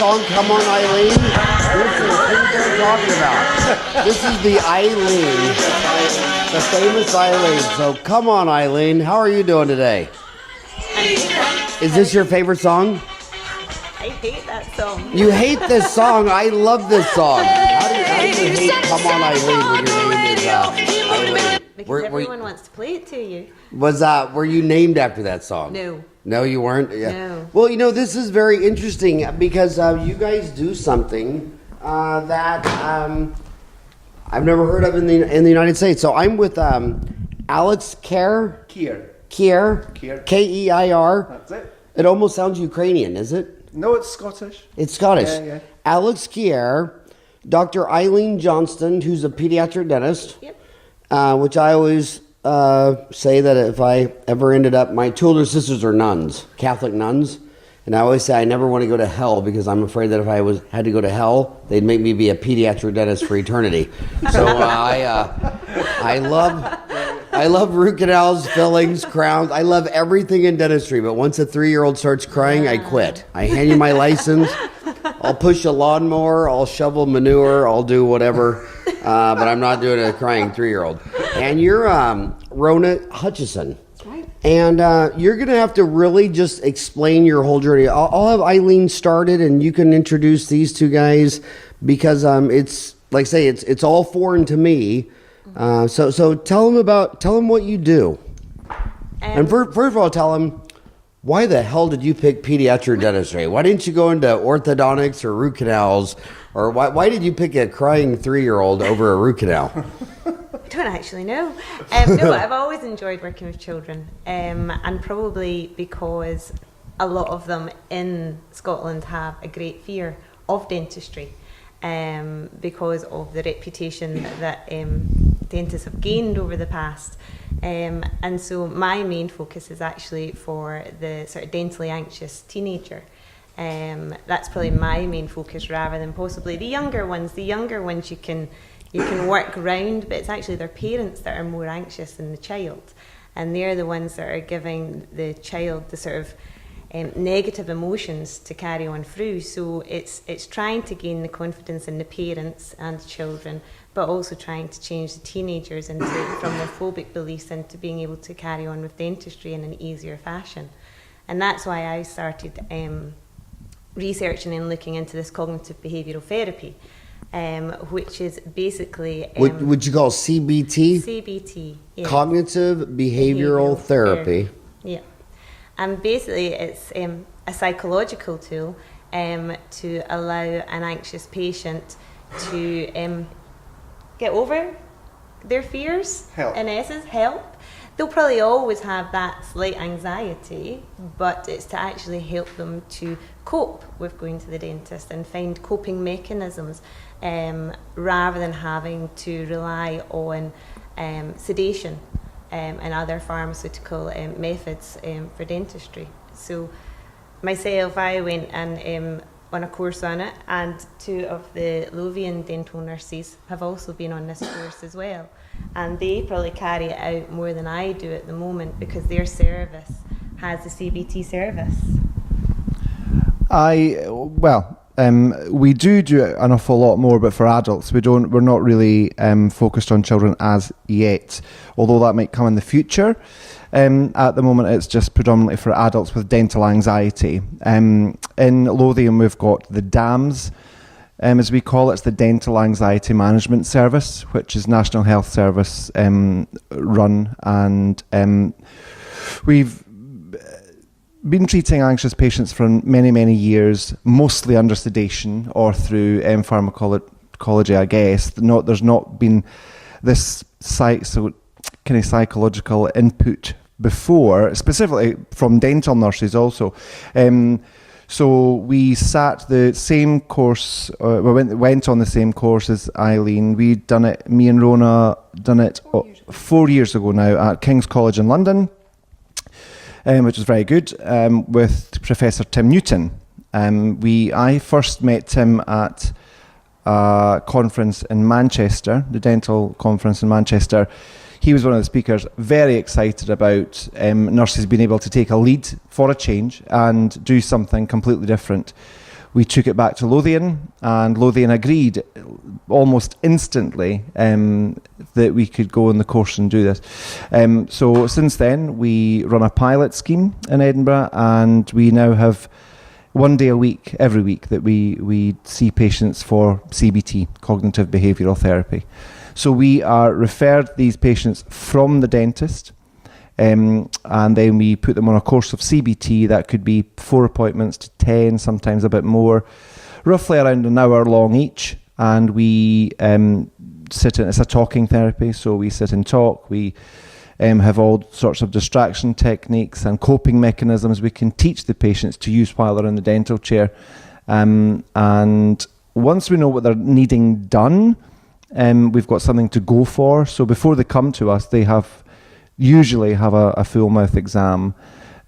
song, Come On Eileen? This is what I'm talking about. This is the Eileen, the famous Eileen. So come on, Eileen. How are you doing today? Is this your favorite song? I hate that song. You hate this song? I love this song. How do you hate Come On Eileen when your name is Eileen? Because everyone wants to play it to you. Were you named after that song? No. No, you weren't? Yeah. No. Well, this is very interesting because you guys do something that I've never heard of in the United States. So I'm with Alex Keir. Keir. Keir. That's it. It almost sounds Ukrainian, is it? No, it's Scottish. It's Scottish. Yeah. Alex Keir, Dr. Eileen Johnston, who's a pediatric dentist. Yep. Which I always say that if I ever ended up, my two older sisters are nuns, Catholic nuns, and I always say I never want to go to hell because I'm afraid that if I had to go to hell, they'd make me be a pediatric dentist for eternity. So I love root canals, fillings, crowns. I love everything in dentistry, but once a 3-year-old starts crying, I quit. I hand you my license. I'll push a lawnmower, I'll shovel manure, I'll do whatever, but I'm not doing a crying 3-year-old. And you're Rhona Hutchison. That's right. And you're going to have to really just explain your whole journey. I'll have Eileen started, and you can introduce these two guys because it's, like I say, it's all foreign to me. So tell them what you do. And first of all, tell them, why the hell did you pick pediatric dentistry? Why didn't you go into orthodontics or root canals? Or why did you pick a crying 3-year-old over a root canal? I don't actually know. No, I've always enjoyed working with children. And probably because a lot of them in Scotland have a great fear of dentistry. Because of the reputation that dentists have gained over the past. And so my main focus is actually for the sort of dentally anxious teenager. That's probably my main focus rather than possibly the younger ones. The younger ones you can work around, but it's actually their parents that are more anxious than the child. And they're the ones that are giving the child the sort of negative emotions to carry on through. So it's trying to gain the confidence in the parents and the children, but also trying to change the teenagers from their phobic beliefs into being able to carry on with dentistry in an easier fashion. And that's why I started researching and looking into this cognitive behavioural therapy, which is basically... would you call CBT? CBT, yeah. Cognitive behavioural therapy. Yeah. And basically it's a psychological tool to allow an anxious patient to get over their fears. Help. In essence, help. They'll probably always have that slight anxiety, but it's to actually help them to cope with going to the dentist and find coping mechanisms rather than having to rely on sedation and other pharmaceutical methods for dentistry. So myself, I went and on a course on it, and 2 of the Lothian dental nurses have also been on this course as well, and they probably carry it out more than I do at the moment because their service has a CBT service. We do an awful lot more, but for adults, we're not really focused on children as yet, although that might come in the future. At the moment, it's just predominantly for adults with dental anxiety. In Lothian, we've got the DAMS, as we call it. It's the Dental Anxiety Management Service, which is National Health Service run, and we've been treating anxious patients for many, many years, mostly under sedation or through pharmacology, I guess. There's not been this kind of psychological input before, specifically from dental nurses also. So we sat the same course, we went on the same course as Eileen. We'd done it, me and Rhona done it 4 years ago now at King's College in London, which was very good, with Professor Tim Newton. I first met him at a conference in Manchester, the dental conference in Manchester. He was one of the speakers, very excited about nurses being able to take a lead for a change and do something completely different We took it back to Lothian, and Lothian agreed almost instantly that we could go on the course and do this. So since then, we run a pilot scheme in Edinburgh, and we now have 1 day a week, every week, that we see patients for CBT, cognitive behavioural therapy. So we are referred these patients from the dentist, and then we put them on a course of CBT. That could be 4 appointments to 10, sometimes a bit more, roughly around an hour long each. And we sit in, it's a talking therapy, so we sit and talk. We have all sorts of distraction techniques and coping mechanisms we can teach the patients to use while they're in the dental chair. And once we know what they're needing done, we've got something to go for. So before they come to us, they usually have a full mouth exam,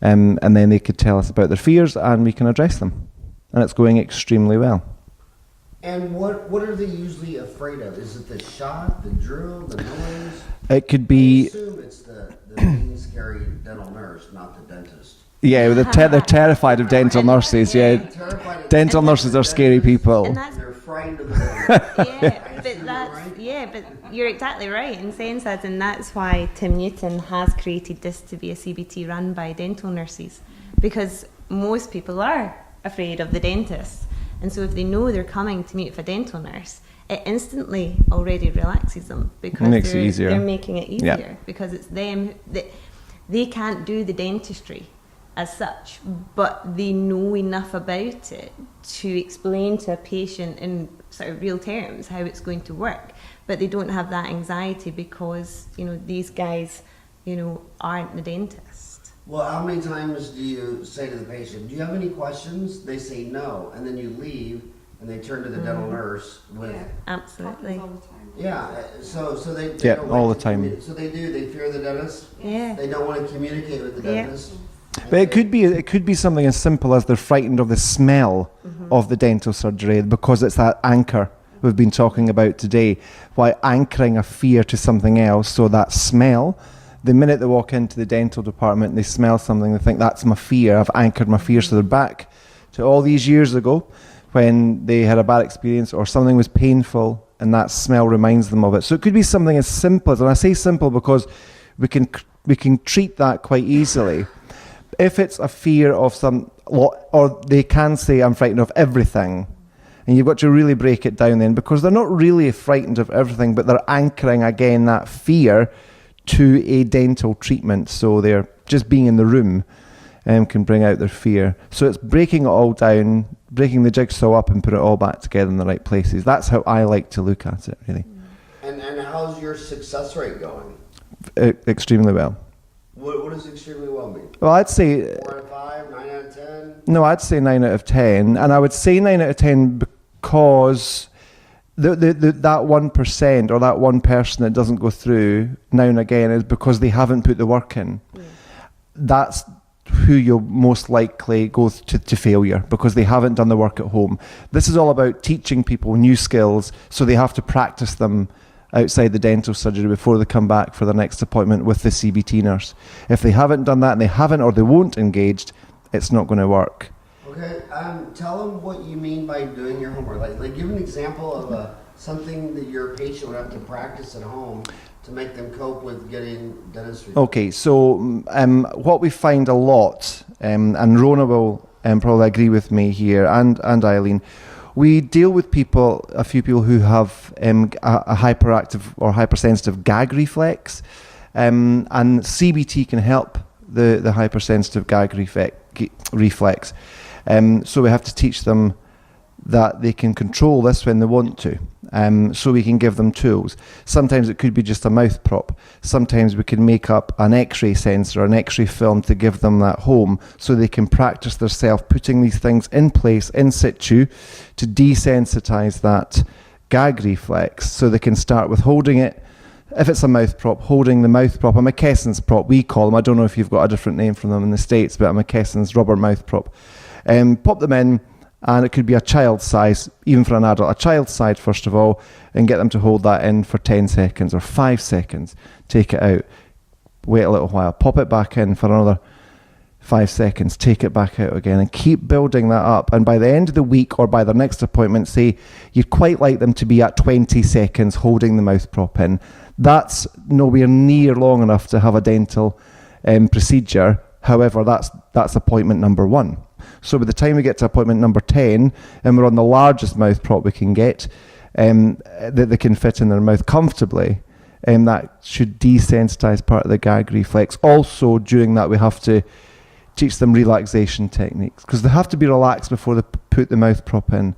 and then they could tell us about their fears, and we can address them. And it's going extremely well. And what are they usually afraid of? Is it the shot, the drill, the noise? It could be. I assume it's the mean, scary dental nurse, not the dentist. Yeah, they're terrified of dental nurses. Yeah, dental nurses are scary people. They're frightened of the but you're exactly right in saying that, and that's why Tim Newton has created this to be a CBT run by dental nurses, because most people are afraid of the dentist, and so if they know they're coming to meet with a dental nurse, it instantly already relaxes them, because makes it easier. They're making it easier, because it's them that they can't do the dentistry as such, but they know enough about it to explain to a patient in sort of real terms how it's going to work. But they don't have that anxiety because, these guys, aren't the dentist. Well, how many times do you say to the patient, do you have any questions? They say no, and then you leave and they turn to the dental nurse with... Yeah, absolutely. All the time. Yeah, so they don't all like the time. So they fear the dentist? Yeah. They don't want to communicate with the dentist? But it could be something as simple as they're frightened of the smell of the dental surgery, because it's that anchor we've been talking about today. Why anchoring a fear to something else, so that smell, the minute they walk into the dental department and they smell something, they think that's my fear, I've anchored my fear. So they're back to all these years ago when they had a bad experience or something was painful, and that smell reminds them of it. So it could be something as simple as, and I say simple because we can treat that quite easily. If it's a fear of or they can say, I'm frightened of everything, and you've got to really break it down then, because they're not really frightened of everything, but they're anchoring again that fear to a dental treatment. So they're just being in the room can bring out their fear. So it's breaking it all down, breaking the jigsaw up and put it all back together in the right places. That's how I like to look at it, really. And how's your success rate going? Extremely well. What does extremely well mean? Well, I'd say 4 out of 5, 9 out of 10? No, I'd say 9 out of 10. And I would say 9 out of 10 because that 1% or that one person that doesn't go through now and again is because they haven't put the work in. Yeah. That's who you'll most likely go to failure, because they haven't done the work at home. This is all about teaching people new skills, so they have to practice them outside the dental surgery before they come back for their next appointment with the CBT nurse. If they haven't done that and they haven't or they won't engaged, it's not going to work. Okay, tell them what you mean by doing your homework. Like give an example of something that your patient would have to practice at home to make them cope with getting dentistry. Okay, so what we find a lot, and Rhona will probably agree with me here, and Eileen, we deal with a few people who have a hyperactive or hypersensitive gag reflex, and CBT can help the hypersensitive gag reflex. So we have to teach them that they can control this when they want to. So we can give them tools. Sometimes it could be just a mouth prop. Sometimes we can make up an X-ray sensor, an X-ray film to give them at home, so they can practice themselves putting these things in place in situ to desensitize that gag reflex. So they can start with holding it. If it's a mouth prop, holding the mouth prop, a McKesson's prop, we call them. I don't know if you've got a different name from them in the States, but a McKesson's rubber mouth prop. Pop them in, and it could be a child size, even for an adult, a child size first of all, and get them to hold that in for 10 seconds or 5 seconds. Take it out, wait a little while, pop it back in for another 5 seconds, take it back out again, and keep building that up. And by the end of the week or by their next appointment, say you'd quite like them to be at 20 seconds holding the mouth prop in. That's nowhere near long enough to have a dental procedure. However, that's appointment number 1. So by the time we get to appointment number 10, and we're on the largest mouth prop we can get, that they can fit in their mouth comfortably, that should desensitize part of the gag reflex. Also, during that, we have to teach them relaxation techniques, because they have to be relaxed before they put the mouth prop in.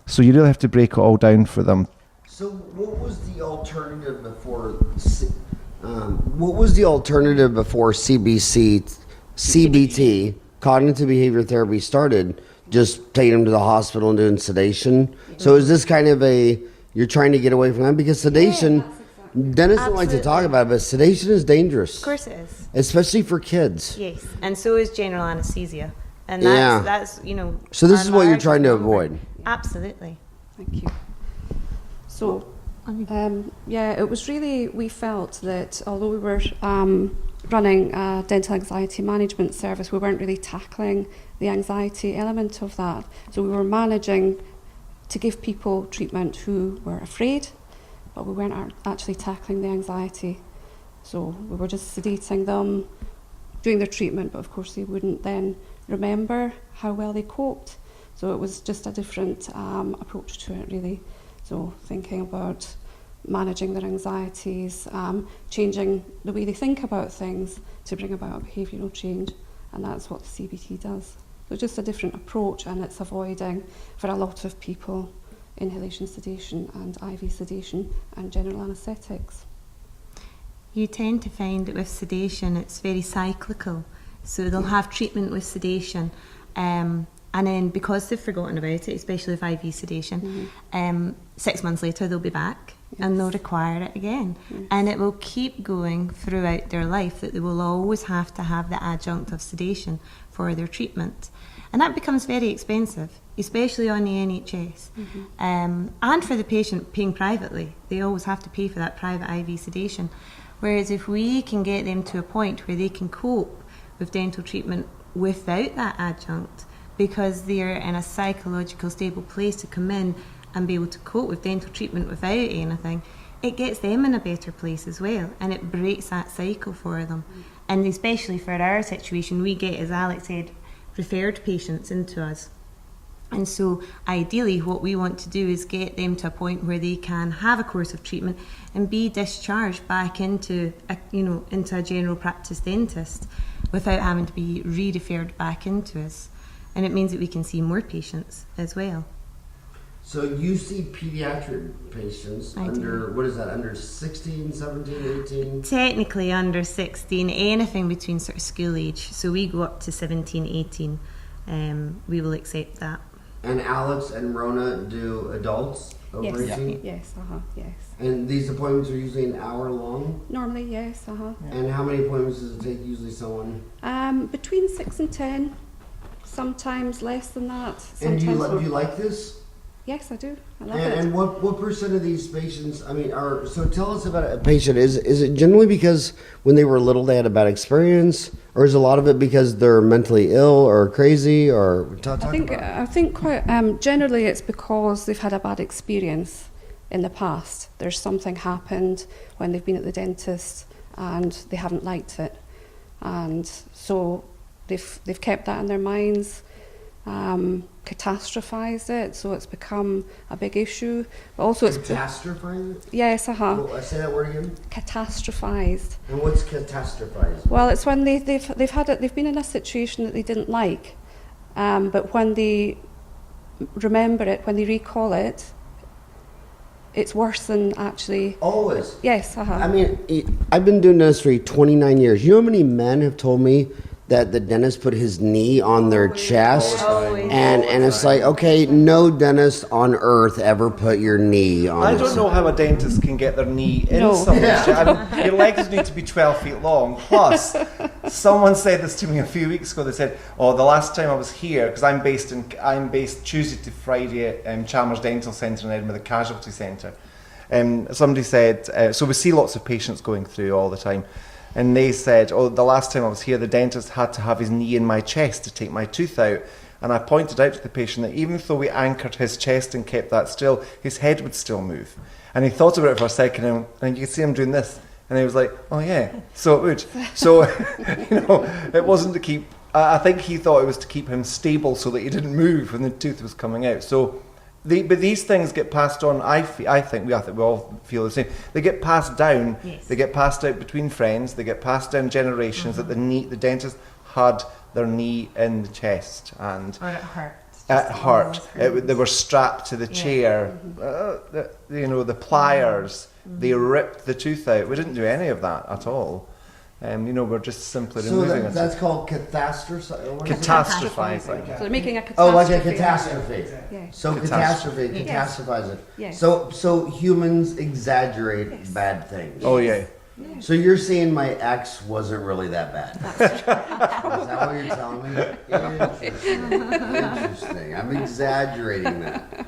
So you really have to break it all down for them. So what was the alternative before? What was the alternative before CBT, cognitive behavior therapy, started? Just taking them to the hospital and doing sedation. So is this kind of you're trying to get away from that, because sedation? Dentists don't like to talk about it, but sedation is dangerous. Of course it is. Especially for kids. Yes, and so is general anesthesia. And that's So this is what you're trying to avoid. Absolutely. Thank you. So, it was really, we felt that although we were running a dental anxiety management service, we weren't really tackling the anxiety element of that. So we were managing to give people treatment who were afraid, but we weren't actually tackling the anxiety. So we were just sedating them, doing their treatment, but of course they wouldn't then remember how well they coped. So it was just a different approach to it, really. So thinking about managing their anxieties, changing the way they think about things to bring about a behavioural change, and that's what the CBT does. So just a different approach, and it's avoiding, for a lot of people, inhalation sedation and IV sedation and general anaesthetics. You tend to find that with sedation it's very cyclical. So they'll have treatment with sedation, and then because they've forgotten about it, especially with IV sedation, 6 months later they'll be back and they'll require it again. And it will keep going throughout their life, that they will always have to have the adjunct of sedation for their treatment. And that becomes very expensive, especially on the NHS. And for the patient paying privately, they always have to pay for that private IV sedation. Whereas if we can get them to a point where they can cope with dental treatment without that adjunct, because they're in a psychological stable place to come in and be able to cope with dental treatment without anything, it gets them in a better place as well, and it breaks that cycle for them. And especially for our situation, we get, as Alex said, referred patients into us. And so ideally what we want to do is get them to a point where they can have a course of treatment and be discharged back into a general practice dentist without having to be re-referred back into us. And it means that we can see more patients as well. So you see pediatric patients under 16, 17, 18? Technically under 16, anything between sort of school age. So we go up to 17, 18. We will accept that. And Alex and Rhona do adults over 18? Yes, yes. And these appointments are usually an hour long? Normally, yes, And how many appointments does it take usually someone? Between 6 and 10, sometimes less than that. And do you like this? Yes, I do. I love it. And what percent of these patients, are, so tell us about a patient. Is it generally because when they were little they had a bad experience, or is a lot of it because they're mentally ill or crazy, or I think quite generally it's because they've had a bad experience in the past. There's something happened when they've been at the dentist and they haven't liked it, and so they've kept that in their minds. Catastrophized it, so it's become a big issue. But also, catastrophized? Yes, Well, say that word again. Catastrophized. And what's catastrophized? Well, it's when they've been in a situation that they didn't like, but when they remember it, when they recall it, it's worse than actually. Always. Yes. I've been doing dentistry 29 years. You know how many men have told me that the dentist put his knee on their chest? And it's like, okay, no dentist on earth ever put your knee on. I don't know how a dentist can get their knee in someone's chest. Your legs need to be 12 feet long. Plus, someone said this to me a few weeks ago. They said, the last time I was here, because I'm based Tuesday to Friday at Chalmers Dental Centre in Edinburgh, the Casualty Centre. Somebody said, so we see lots of patients going through all the time. and they said, oh, the last time I was here, the dentist had to have his knee in my chest to take my tooth out. And I pointed out to the patient that even though we anchored his chest and kept that still, his head would still move. And he thought about it for a second, and you could see him doing this. And he was like, oh yeah, so it would. So, it wasn't to keep, I think he thought it was to keep him stable so that he didn't move when the tooth was coming out. So, but these things get passed on, I think we all feel the same. They get passed down, Yes. they get passed out between friends, they get passed down generations, that the dentist had their knee in the chest. And Or it hurt. it hurt. They were strapped to the chair. The pliers. They ripped the tooth out. We didn't do any of that at all. We're just simply removing it. That's called catastrophizing. Catastrophizing. So they're making a catastrophe. Oh, like a catastrophe. Yeah. So catastrophize it. Yes. So humans exaggerate bad things. Oh yeah. So you're saying my ex wasn't really that bad? Is that what you're telling me? Interesting. I'm exaggerating that.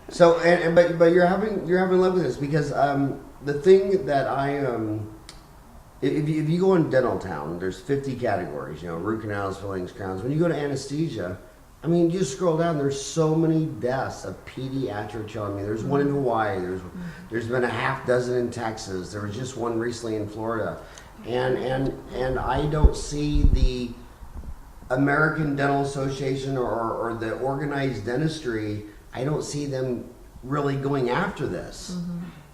So, but you're having luck with this because the thing that if you go in Dental Town, there's 50 categories. Root canals, fillings, crowns. When you go to anesthesia, I mean, you scroll down. There's so many deaths of pediatric children. I mean, there's one in Hawaii. There's been a half dozen in Texas. There was just one recently in Florida, and I don't see the American Dental Association or the organized dentistry. I don't see them really going after this.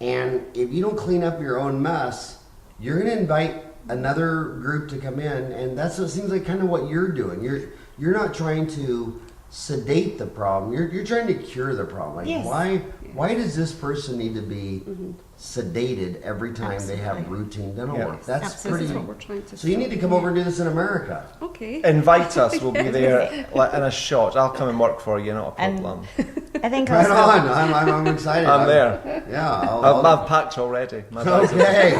And if you don't clean up your own mess, you're going to invite another group to come in, and that's what seems like kind of what you're doing. You're not trying to sedate the problem. You're trying to cure the problem. Like, Yes. why does this person need to be sedated every time they have Absolutely. routine dental Yeah. work? That's Absolutely. This pretty. is what we're trying to So you need to come over and do this in America. Okay. Invite us. We'll be there in a shot. I'll come and work for you. Not a And problem. I think Right also, on. I'm excited. I'm there. Yeah. I've packed already. My bag's Okay.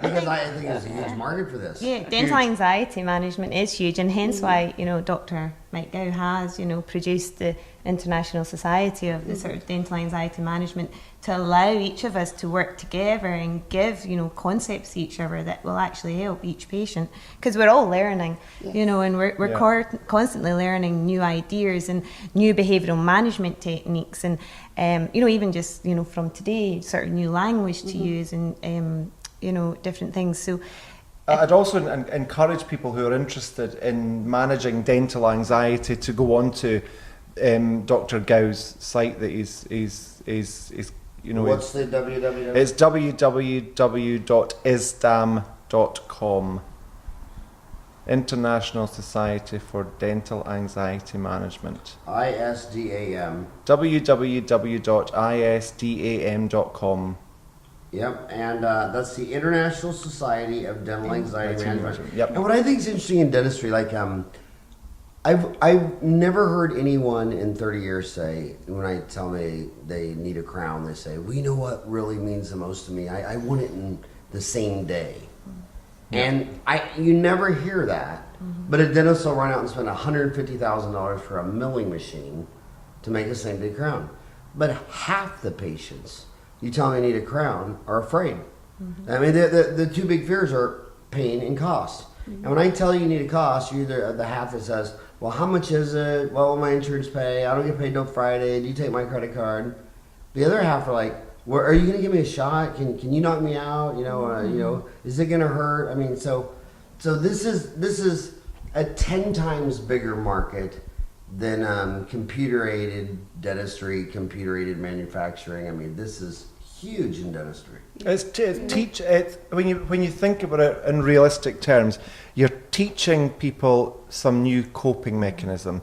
Because I think there's a huge market for this. yeah, dental anxiety management is huge, and hence why Dr. Mike Gow has produced the International Society of the sort of dental anxiety management to allow each of us to work together and give concepts to each other that will actually help each patient, because we're all learning, and we're constantly learning new ideas and new behavioural management techniques, and even just from today, sort of new language to use, and different things. So I'd also encourage people who are interested in managing dental anxiety to go on to Dr. Gow's site that is What's the www? it's www.isdam.com. International Society for Dental Anxiety Management. ISDAM. www.isdam.com. Yep, and that's the International Society of Dental Anxiety Management. Yep. And what I think is interesting in dentistry, like I've never heard anyone in 30 years say, when I tell me they need a crown, they say, well, you know what really means the most to me? I want it in the same day. And you never hear that, but a dentist will run out and spend $150,000 for a milling machine to make a same-day crown. But half the patients you tell me I need a crown are afraid. I mean, the two big fears are pain and cost. And when I tell you need a cost, you're the half that says, well, how much is it? What will my insurance pay? I don't get paid till Friday. Do you take my credit card? The other half are like, well, are you going to give me a shot? Can you knock me out? Is it going to hurt? I mean, so this is a 10 times bigger market than computer-aided dentistry, computer-aided manufacturing. I mean, this is huge in dentistry. When you think about it in realistic terms, you're teaching people some new coping mechanism.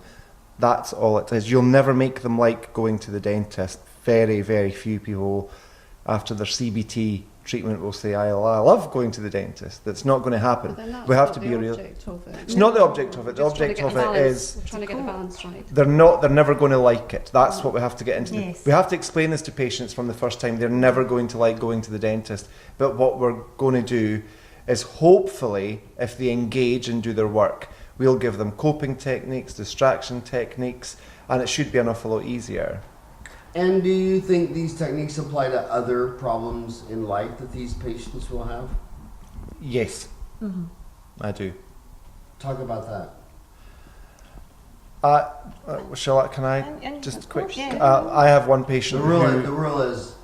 That's all it is. You'll never make them like going to the dentist. Very, very few people after their CBT treatment will say, I love going to the dentist. That's not going to happen. We have to be real. It's not the object of it. The object of it is we're trying to get the balance right. they're never going to like it. That's what we have to get into. Yes. We have to explain this to patients from the first time. They're never going to like going to the dentist. But what we're going to do is hopefully, if they engage and do their work, we'll give them coping techniques, distraction techniques, and it should be an awful lot easier. And do you think these techniques apply to other problems in life that these patients will have? Yes. I do. Talk about that. Shall I? Can I And just of quick? course, yeah. I have one patient The who. rule is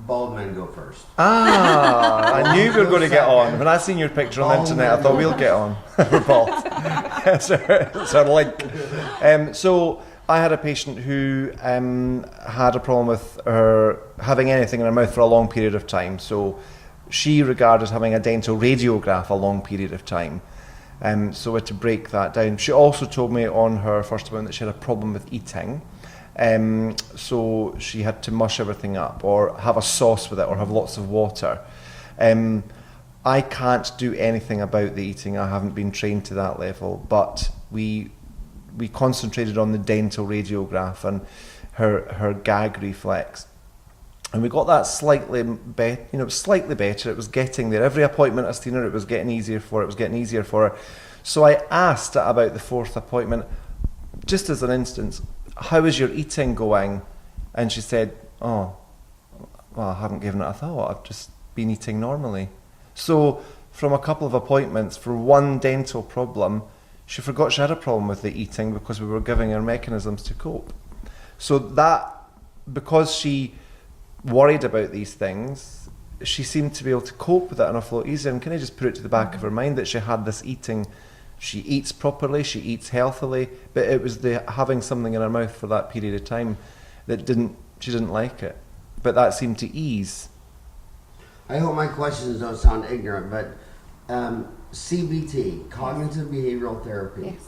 bald men go first. I knew we were going to get on. When I seen your picture on the Bald internet, I men thought go we'll get on. We're bald. It's our link. So I had a patient who had a problem with her having anything in her mouth for a long period of time. So she regarded having a dental radiograph a long period of time. So we had to break that down. She also told me on her first appointment that she had a problem with eating. So she had to mush everything up or have a sauce with it or have lots of water. I can't do anything about the eating. I haven't been trained to that level, but we concentrated on the dental radiograph and her gag reflex. And we got that slightly better, slightly better. It was getting there. Every appointment I seen her, it was getting easier for her. So I asked at about the fourth appointment, just as an instance, how is your eating going? And she said, oh, well, I haven't given it a thought. I've just been eating normally. So from a couple of appointments for one dental problem, she forgot she had a problem with the eating because we were giving her mechanisms to cope. So that, because she worried about these things, she seemed to be able to cope with it an awful lot easier. And can I just put it to the back of her mind that she had this eating, she eats properly, she eats healthily, but it was the having something in her mouth for that period of time that she didn't like it. But that seemed to ease. I hope my questions don't sound ignorant, but CBT, cognitive behavioral therapy, Yes.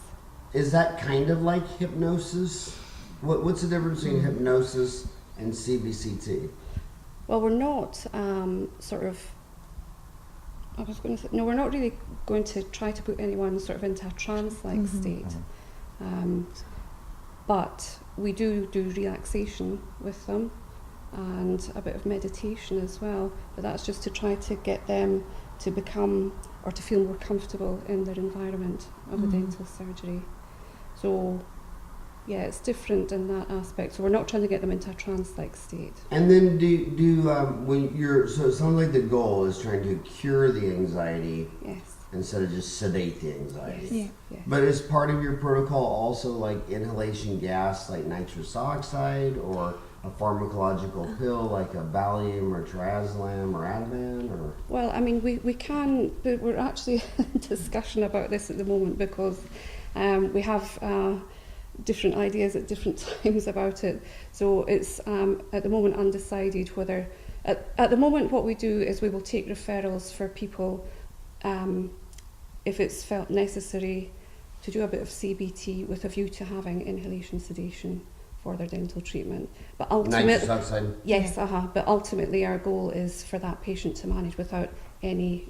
is that kind of like hypnosis? What's the difference between hypnosis and CBCT? Well, we're not we're not really going to try to put anyone sort of into a trance-like state. But we do relaxation with them and a bit of meditation as well. But that's just to try to get them to become or to feel more comfortable in their environment of a dental surgery. So yeah, it's different in that aspect. So we're not trying to get them into a trance-like state. And then so it sounds like the goal is trying to cure the anxiety Yes. instead of just sedate the anxiety. Yes. Yeah. But is part of your protocol also like inhalation gas like nitrous oxide or a pharmacological pill like a Valium or Triazolam or Ativan or? Well, I mean, we can, but we're actually in discussion about this at the moment because we have different ideas at different times about it. So it's at the moment undecided whether, at the moment what we do is we will take referrals for people if it's felt necessary to do a bit of CBT with a view to having inhalation sedation for their dental treatment. But ultimately, Nitrous oxide? yes, but ultimately our goal is for that patient to manage without any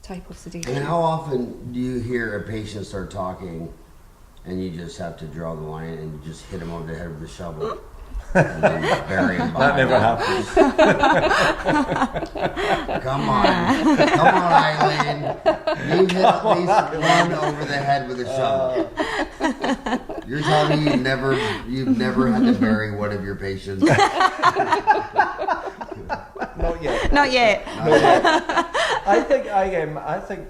type of sedation. And how often do you hear a patient start talking and you just have to draw the line and you just hit them over the head with a shovel and then bury them That never happens. Come on, Eileen. You hit at least one over the head with a shovel. You're telling me you've never had to bury one of your patients? Not yet. Not yet. I think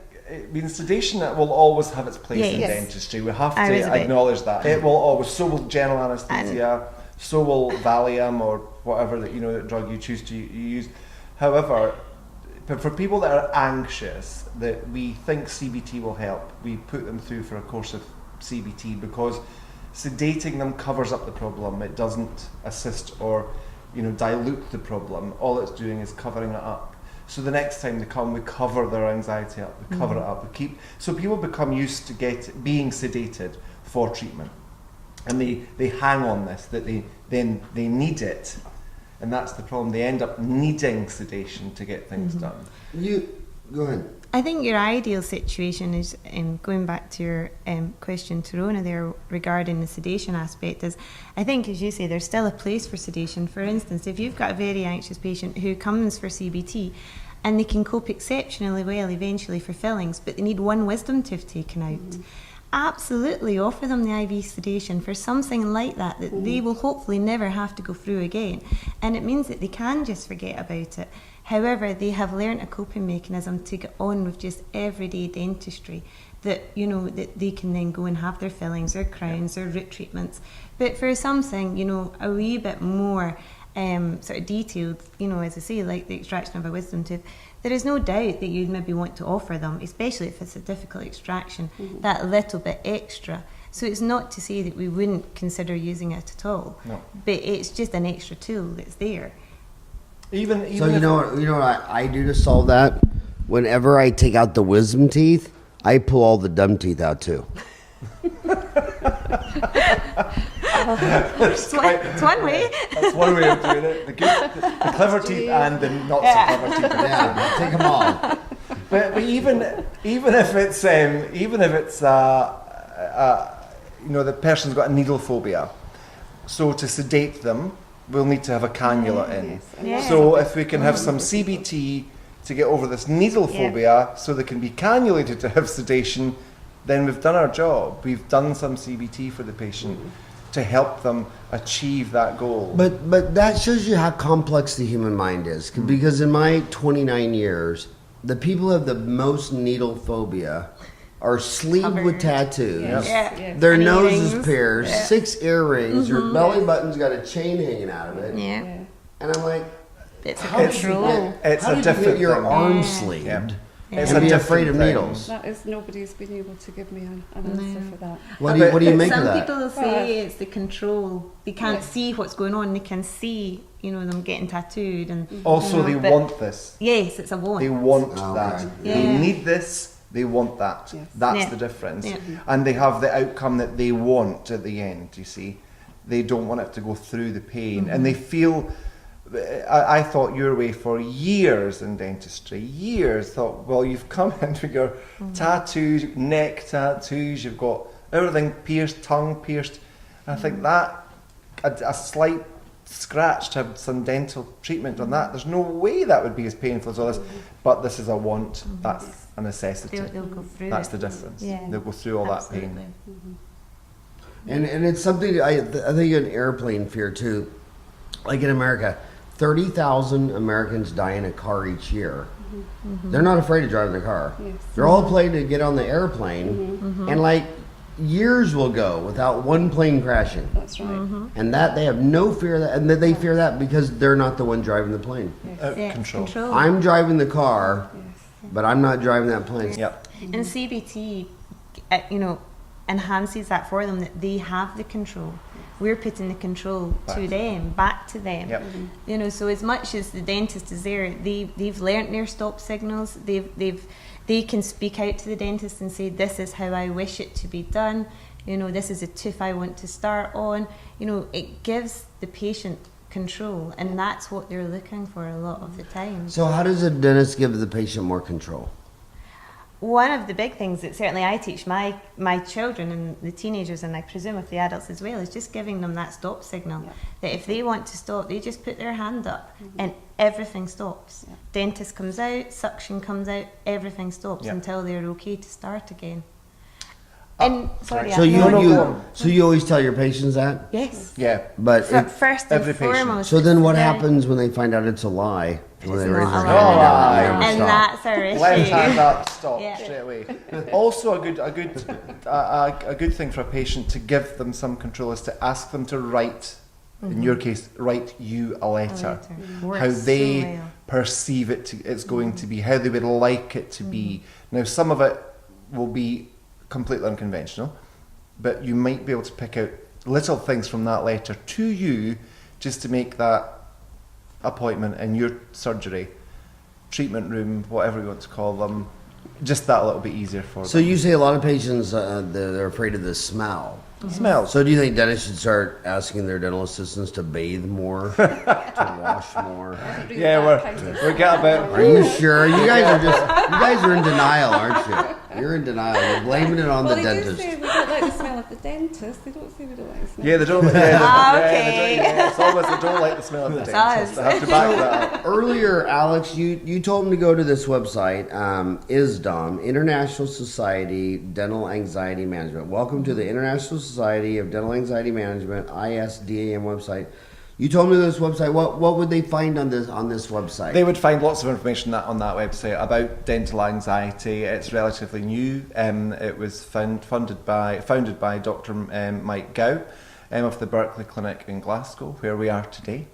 sedation will always have its place in Yes. dentistry. We have I was to a bit- acknowledge that. It will always. So will general anaesthesia. So will Valium or whatever that drug you choose to use. However, but for people that are anxious, that we think CBT will help, we put them through for a course of CBT because sedating them covers up the problem. It doesn't assist or dilute the problem. All it's doing is covering it up. So the next time they come, we cover their anxiety up, we cover it up. So people become used to being sedated for treatment. And they hang on this, that they need it. And that's the problem. They end up needing sedation to get things done. You go ahead. I think your ideal situation is, going back to your question to Rhona there regarding the sedation aspect, is I think, as you say, there's still a place for sedation. For instance, if you've got a very anxious patient who comes for CBT and they can cope exceptionally well eventually for fillings, but they need one wisdom tooth taken out, absolutely offer them the IV sedation for something like that they will hopefully never have to go through again. And it means that they can just forget about it. However, they have learnt a coping mechanism to get on with just everyday dentistry, that, you know, that they can then go and have their fillings, their crowns, their root treatments. But for something, you know, a wee bit more sort of detailed, you know, as I say, like the extraction of a wisdom tooth, there is no doubt that you'd maybe want to offer them, especially if it's a difficult extraction, that little bit extra. So it's not to say that we wouldn't consider using it at all, but it's just an extra tool that's there. Even So you know what I do to solve that? Whenever I take out the wisdom teeth, I pull all the dumb teeth out too. It's one way. That's one way of doing it. The clever teeth and the not so clever teeth. Yeah, take them all. But even if it's you know, the person's got a needlephobia, so to sedate them, we'll need to have a cannula in. Yes. So if we can have some CBT to get over this needlephobia, so they can be cannulated to have sedation, then we've done our job. We've done some CBT for the patient to help them achieve that goal. But that shows you how complex the human mind is. Because in my 29 years, the people who have the most needle phobia are sleeved with tattoos. Yeah. Their And nose earrings. is pierced, 6 earrings, your belly button's got a chain hanging out of it. Yeah. And I'm like, It's a how did you control. get, It's how a did you different get your thing. arm sleeved Yeah. Yeah. It's and a be different afraid of thing. needles? That is, nobody's been able to give me an answer for that. What do you make of Some that? people will say it's the control. They can't see what's going on. They can see, you know, them getting tattooed and. Also, you know, they but want this. Yes, it's a want. They want Oh, that. okay. They Yeah. need this. They want that. Yes. That's Yeah. the difference. Yeah. And they have the outcome that they want at the end, you see. They don't want it to go through the pain. And they feel... I thought your way for years in dentistry. Years. Thought, well, you've come in with your tattoos, neck tattoos. You've got everything pierced, tongue pierced. And I think that a slight scratch to have some dental treatment on that, there's no way that would be as painful as all this. But this is a want. That's a necessity. They'll go through That's it. the difference. Yeah. They'll go through all that Absolutely. pain. And it's something I think an airplane fear too. Like in America, 30,000 Americans die in a car each year. They're not afraid to drive in the car. Yes. They're all afraid to get on the airplane, and like years will go without one plane crashing. That's right. And that they have no fear of that, and that they fear that because they're not the one driving the plane. Yeah, Control. I'm driving the car, Yes. but I'm not driving that plane. Yep. And CBT, you know, enhances that for them, that they have the control. We're putting the control back to them. Yep. You know, so as much as the dentist is there, they've learnt their stop signals. They can speak out to the dentist and say, this is how I wish it to be done. You know, this is a tooth I want to start on. You know, it gives the patient control, and that's what they're looking for a lot of the time. So how does a dentist give the patient more control? One of the big things that certainly I teach my children and the teenagers, and I presume with the adults as well, is just giving them that stop signal. Yeah. That if they want to stop, they just put their hand up and everything stops. Yeah. Dentist comes out, suction comes out, everything stops Yeah. until they're okay to start again. And sorry, So you always tell your patients that? yes. Yeah. But First and every patient. foremost. so then what it's very- happens when they find out it's a lie? When It's they raise not their a hand lie. and never And stop? that's our issue. Left hand up, stop Yeah. straight away. Also, a good thing for a patient to give them some control is to ask them to write. In your case, write you a letter. Works How so they well. perceive it's going to be, how they would like it to be. Now, some of it will be completely unconventional, but you might be able to pick out little things from that letter to you just to make that appointment in your surgery, treatment room, whatever you want to call them, just that little bit easier for So them. you say a lot of patients they're afraid of the smell. Smells. So do you think dentists should start asking their dental assistants to bathe more, to wash more? Yeah, we're getting about. Are you sure? You guys are in denial, aren't you? You're in denial. You're blaming it on Well, the they do dentist. say we don't like the smell of the dentist. They don't say we don't like the smell. Yeah, they don't. Okay. It's almost they don't like the smell of the dentist. us. I have to back that up. Earlier, Alex, you told me to go to this website, ISDOM, International Society Dental Anxiety Management. Welcome to the International Society of Dental Anxiety Management, ISDAM website. You told me this website. What would they find on this website? They would find lots of information on that website about dental anxiety. It's relatively new. It was founded by Dr. Mike Gow of the Berkeley Clinic in Glasgow, where we are today.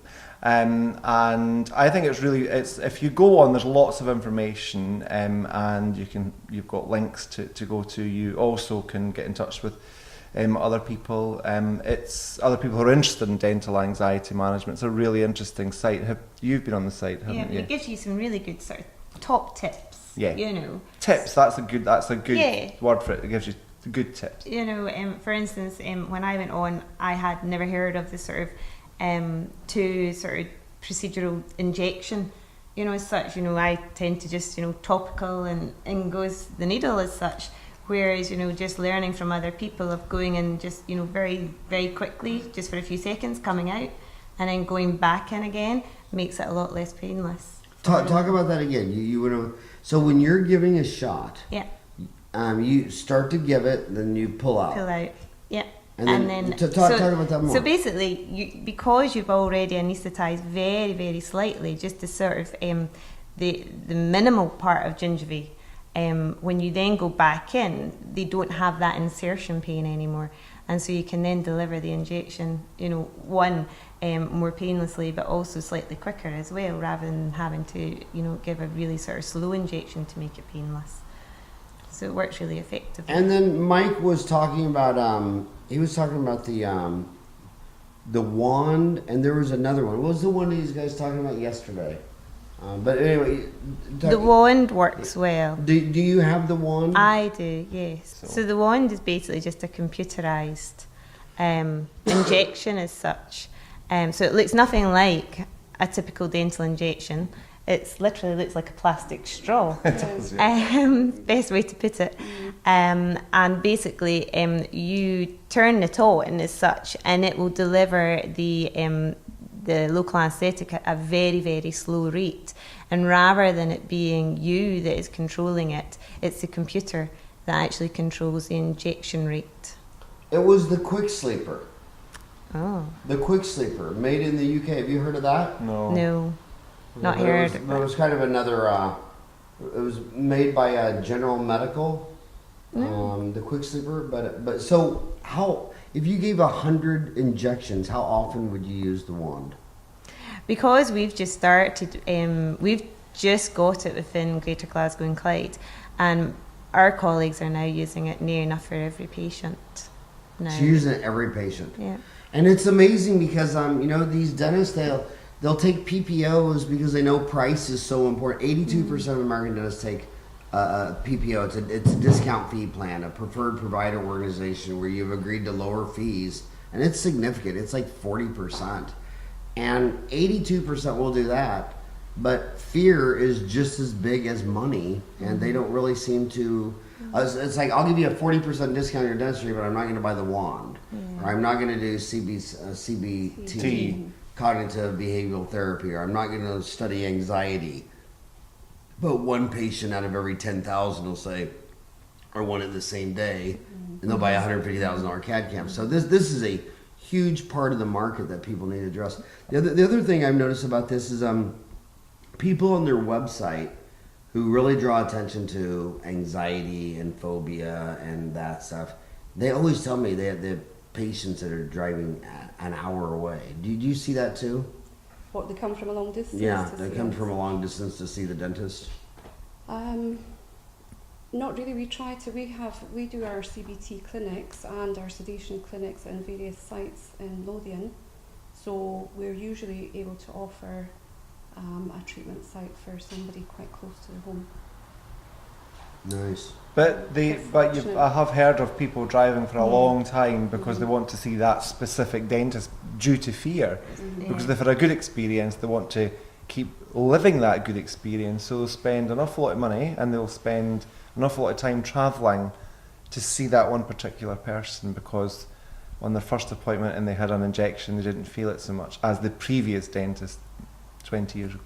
And I think it's if you go on, there's lots of information, and you've got links to go to. You also can get in touch with other people. It's other people who are interested in dental anxiety management. It's a really interesting site. You've been on the site, haven't you? It gives you some really good sort of top tips. Yeah. You know. Tips. That's a good word for it. It gives you good tips. You know, for instance, when I went on, I had never heard of the sort of to sort of procedural injection, you know, as such. You know, I tend to just, you know, topical and in goes the needle as such. Whereas, you know, just learning from other people of going in just, you know, very, very quickly, just for a few seconds, coming out, and then going back in again, makes it a lot less painless. Talk about that again. You would have. So when you're giving a shot, Yeah. You start to give it, then you pull out. Pull out. Yeah. And then talk about that more. So basically, because you've already anaesthetised very, very slightly, just the sort of the minimal part of gingivae, when you then go back in, they don't have that insertion pain anymore, and so you can then deliver the injection, you know, more painlessly, but also slightly quicker as well, rather than having to, you know, give a really sort of slow injection to make it painless. So it works really effectively. And then Mike was talking about the wand, and there was another one. What was the one these guys talking about yesterday? But anyway, the wand works well. Do you have the wand? I do, yes. So the wand is basically just a computerized injection as such. So it looks nothing like a typical dental injection. It literally looks like a plastic straw. Best way to put it. And basically, you turn it on as such, and it will deliver the local anaesthetic at a very, very slow rate. And rather than it being you that is controlling it, it's the computer that actually controls the injection rate. It was the Quick Sleeper. Oh. The Quick Sleeper, made in the UK. Have you heard of that? No. Not heard. There was kind of another. It was made by General Medical, the Quick Sleeper. But so how? If you gave 100 injections, how often would you use the wand? Because we've just started. We've just got it within Greater Glasgow and Clyde, and our colleagues are now using it near enough for every patient. Now. So you're using it every patient. Yeah. And it's amazing because you know, these dentists, they'll take PPOs because they know price is so important. 82% of American dentists take PPO. It's a discount fee plan, a preferred provider organization where you've agreed to lower fees, and it's significant. It's like 40%, and 82% will do that. But fear is just as big as money, and they don't really seem to. It's like, I'll give you a 40% discount on your dentistry, but I'm not going to buy the wand, or I'm not going to do CBT. Cognitive behavioral therapy, or I'm not going to study anxiety. But one patient out of every 10,000 will say, I want it the same day, and they'll buy a $150,000 CAD cam. So this is a huge part of the market that people need to address. The other thing I've noticed about this is people on their website who really draw attention to anxiety and phobia and that stuff, they always tell me they have patients that are driving an hour away. Did you see that too? What, they come from a long distance? Yeah, they come from a long distance to see the dentist. Not really. We do our CBT clinics and our sedation clinics in various sites in Lothian. So we're usually able to offer a treatment site for somebody quite close to the home. Nice. But I have heard of people driving for a long time because they want to see that specific dentist due to fear. Because they've had a good experience, they want to keep living that good experience, so they'll spend an awful lot of money and they'll spend an awful lot of time travelling to see that one particular person, because on their first appointment and they had an injection, they didn't feel it so much as the previous dentist 20 years ago.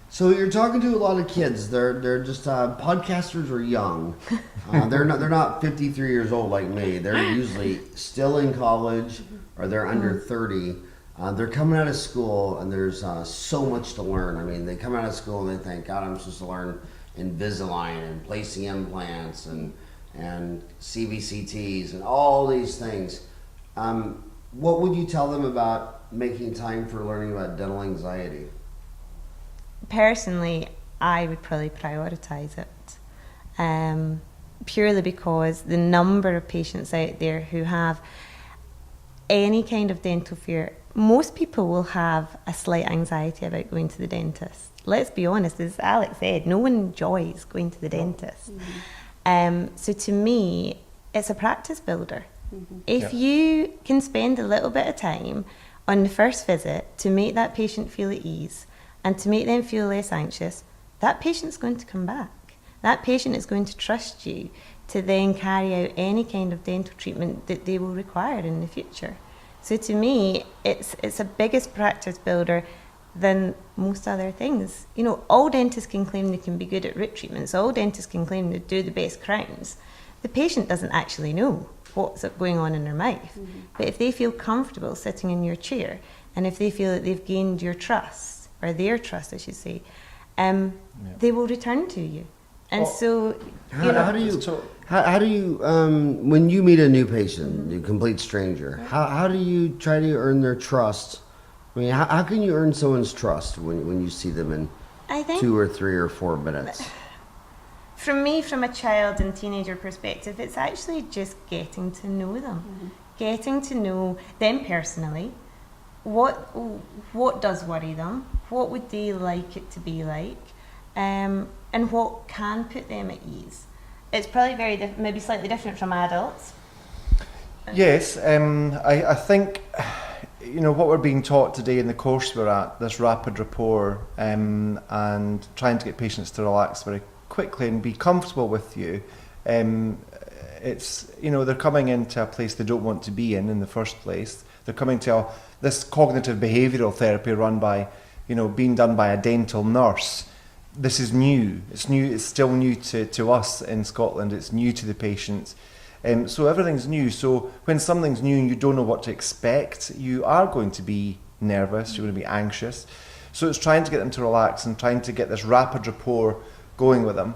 So you're talking to a lot of kids. They're just podcasters are young. They're not 53 years old like me. They're usually still in college or they're under 30. They're coming out of school and there's so much to learn. I mean, they come out of school and they think, God, I'm supposed to learn Invisalign and placing implants and CVCTs and all these things. What would you tell them about making time for learning about dental anxiety? Personally, I would probably prioritise it, purely because the number of patients out there who have any kind of dental fear, most people will have a slight anxiety about going to the dentist. Let's be honest, as Alex said, no one enjoys going to the dentist. So to me, it's a practice builder. If you can spend a little bit of time on the first visit to make that patient feel at ease and to make them feel less anxious, that patient's going to come back. That patient is going to trust you to then carry out any kind of dental treatment that they will require in the future. So to me, it's a biggest practice builder than most other things. You know, all dentists can claim they can be good at root treatments. All dentists can claim they do the best crowns. The patient doesn't actually know what's going on in their mouth. But if they feel comfortable sitting in your chair, and if they feel that they've gained your trust, or their trust, I should say, they will return to you. And how do you when you meet a new patient, a complete stranger, how do you try to earn their trust? I mean, how can you earn someone's trust when you see them in 2 or 3 or 4 minutes? From me, from a child and teenager perspective, it's actually just getting to know them, getting to know them personally. What does worry them? What would they like it to be like? And what can put them at ease. It's probably maybe slightly different from adults. Yes, I think, you know, what we're being taught today in the course we're at, this rapid rapport, and trying to get patients to relax very quickly and be comfortable with you. It's, you know, they're coming into a place they don't want to be in the first place. They're coming to this cognitive behavioural therapy run by, you know, being done by a dental nurse. This is new. It's new. It's still new to us in Scotland. It's new to the patients. So everything's new. So when something's new and you don't know what to expect, you are going to be nervous. You're going to be anxious. So it's trying to get them to relax and trying to get this rapid rapport going with them,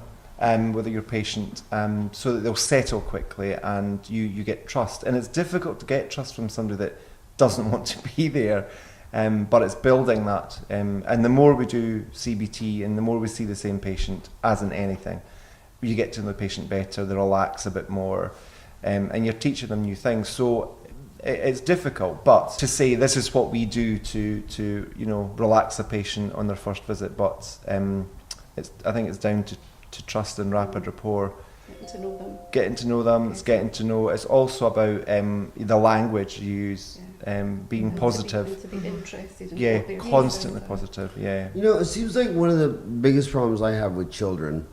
with your patient, so that they'll settle quickly and you get trust. And it's difficult to get trust from somebody that doesn't want to be there. But it's building that, and the more we do CBT and the more we see the same patient, as in anything, you get to know the patient better, they relax a bit more, and you're teaching them new things. So it's difficult, but to say this is what we do to you know, relax a patient on their first visit, but I think it's down to trust and rapid rapport. Getting to know them. It's getting to know. It's also about the language you use, being positive. To be interested in Yeah, constantly positive. Yeah. You know, it seems like one of the biggest problems I have with children,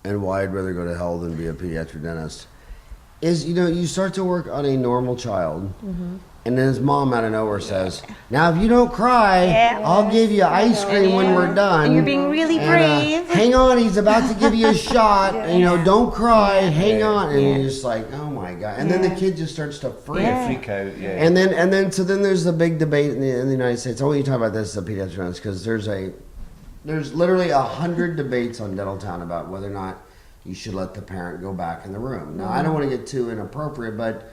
and why I'd rather go to hell than be a pediatric dentist, is, you know, you start to work on a normal child, and then his mom out of nowhere says, "Now, if you don't cry, I'll give you ice cream when we're done." And you're being really brave. Hang on, he's about to give you a shot. And, you know, don't cry. Hang on, and you're just like, oh my god. And then the kid just starts to freak Out. Yeah. And then so then there's the big debate in the United States. I want you to talk about this as a pediatric dentist, because there's literally 100 debates on Dentaltown about whether or not you should let the parent go back in the room. Now, I don't want to get too inappropriate, but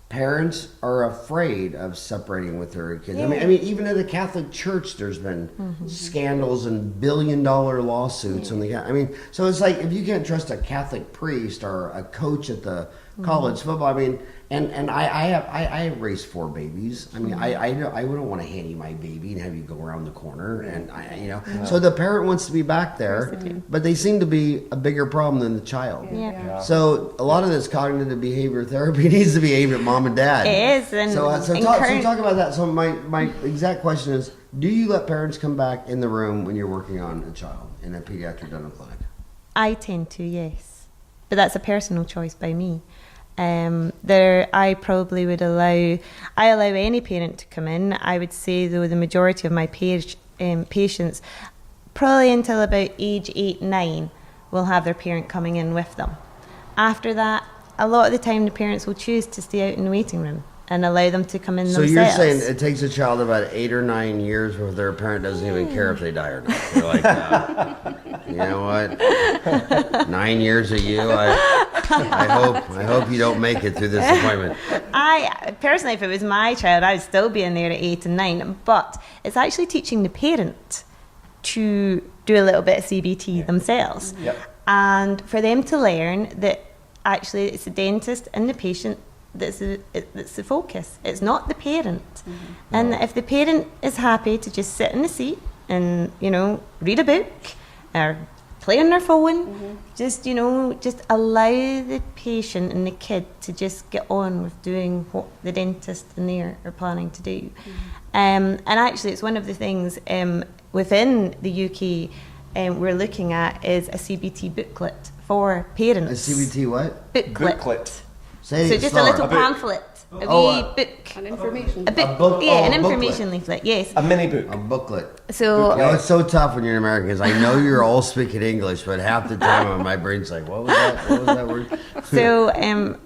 parents are afraid of separating with their kids. I mean, even at the Catholic Church, there's been scandals and billion-dollar lawsuits. So it's like, if you can't trust a Catholic priest or a coach at the college football, I mean, and I have raised 4 babies. I mean, I wouldn't want to hand you my baby and have you go around the corner, and so the parent wants to be back there, but they seem to be a bigger problem than the child. So a lot of this cognitive behavior therapy needs to be aimed at mom and dad. It is. And so talk about that. So my exact question is, do you let parents come back in the room when you're working on a child in a pediatric dental clinic? I tend to, yes, but that's a personal choice by me. I probably would allow any parent to come in. I would say, though, the majority of my patients, probably until about age 8, 9, will have their parent coming in with them. After that, a lot of the time the parents will choose to stay out in the waiting room and allow them to come in So themselves. you're saying it takes a child about 8 or 9 years before their parent doesn't even care if they die or not. They're like, you know what? 9 years of you. I hope you don't make it through this appointment. I personally, if it was my child, I'd still be in there at 8 and 9. But it's actually teaching the parent to do a little bit of CBT themselves, and for them to learn that actually it's the dentist and the patient that's the focus. It's not the parent. And if the parent is happy to just sit in the seat and, you know, read a book or play on their phone, just allow the patient and the kid to just get on with doing what the dentist and they are planning to do. And actually it's one of the things within the UK we're looking at is a CBT booklet for parents. A CBT what? Booklet. Say So it just slower. a little pamphlet, a wee book. An information. A book, book- yeah, oh, an a information leaflet, yes. A mini book. A booklet. So, You know, it's so tough when you're an American because I know you're all speaking English, but half the time my brain's like, what was that? What was that word? so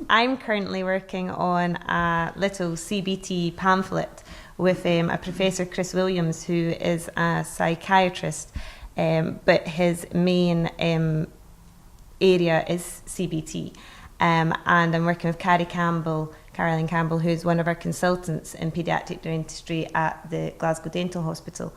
I'm currently working on a little CBT pamphlet with a Professor Chris Williams, who is a psychiatrist, but his main area is CBT. And I'm working with Caroline Campbell, who's one of our consultants in paediatric dentistry at the Glasgow Dental Hospital.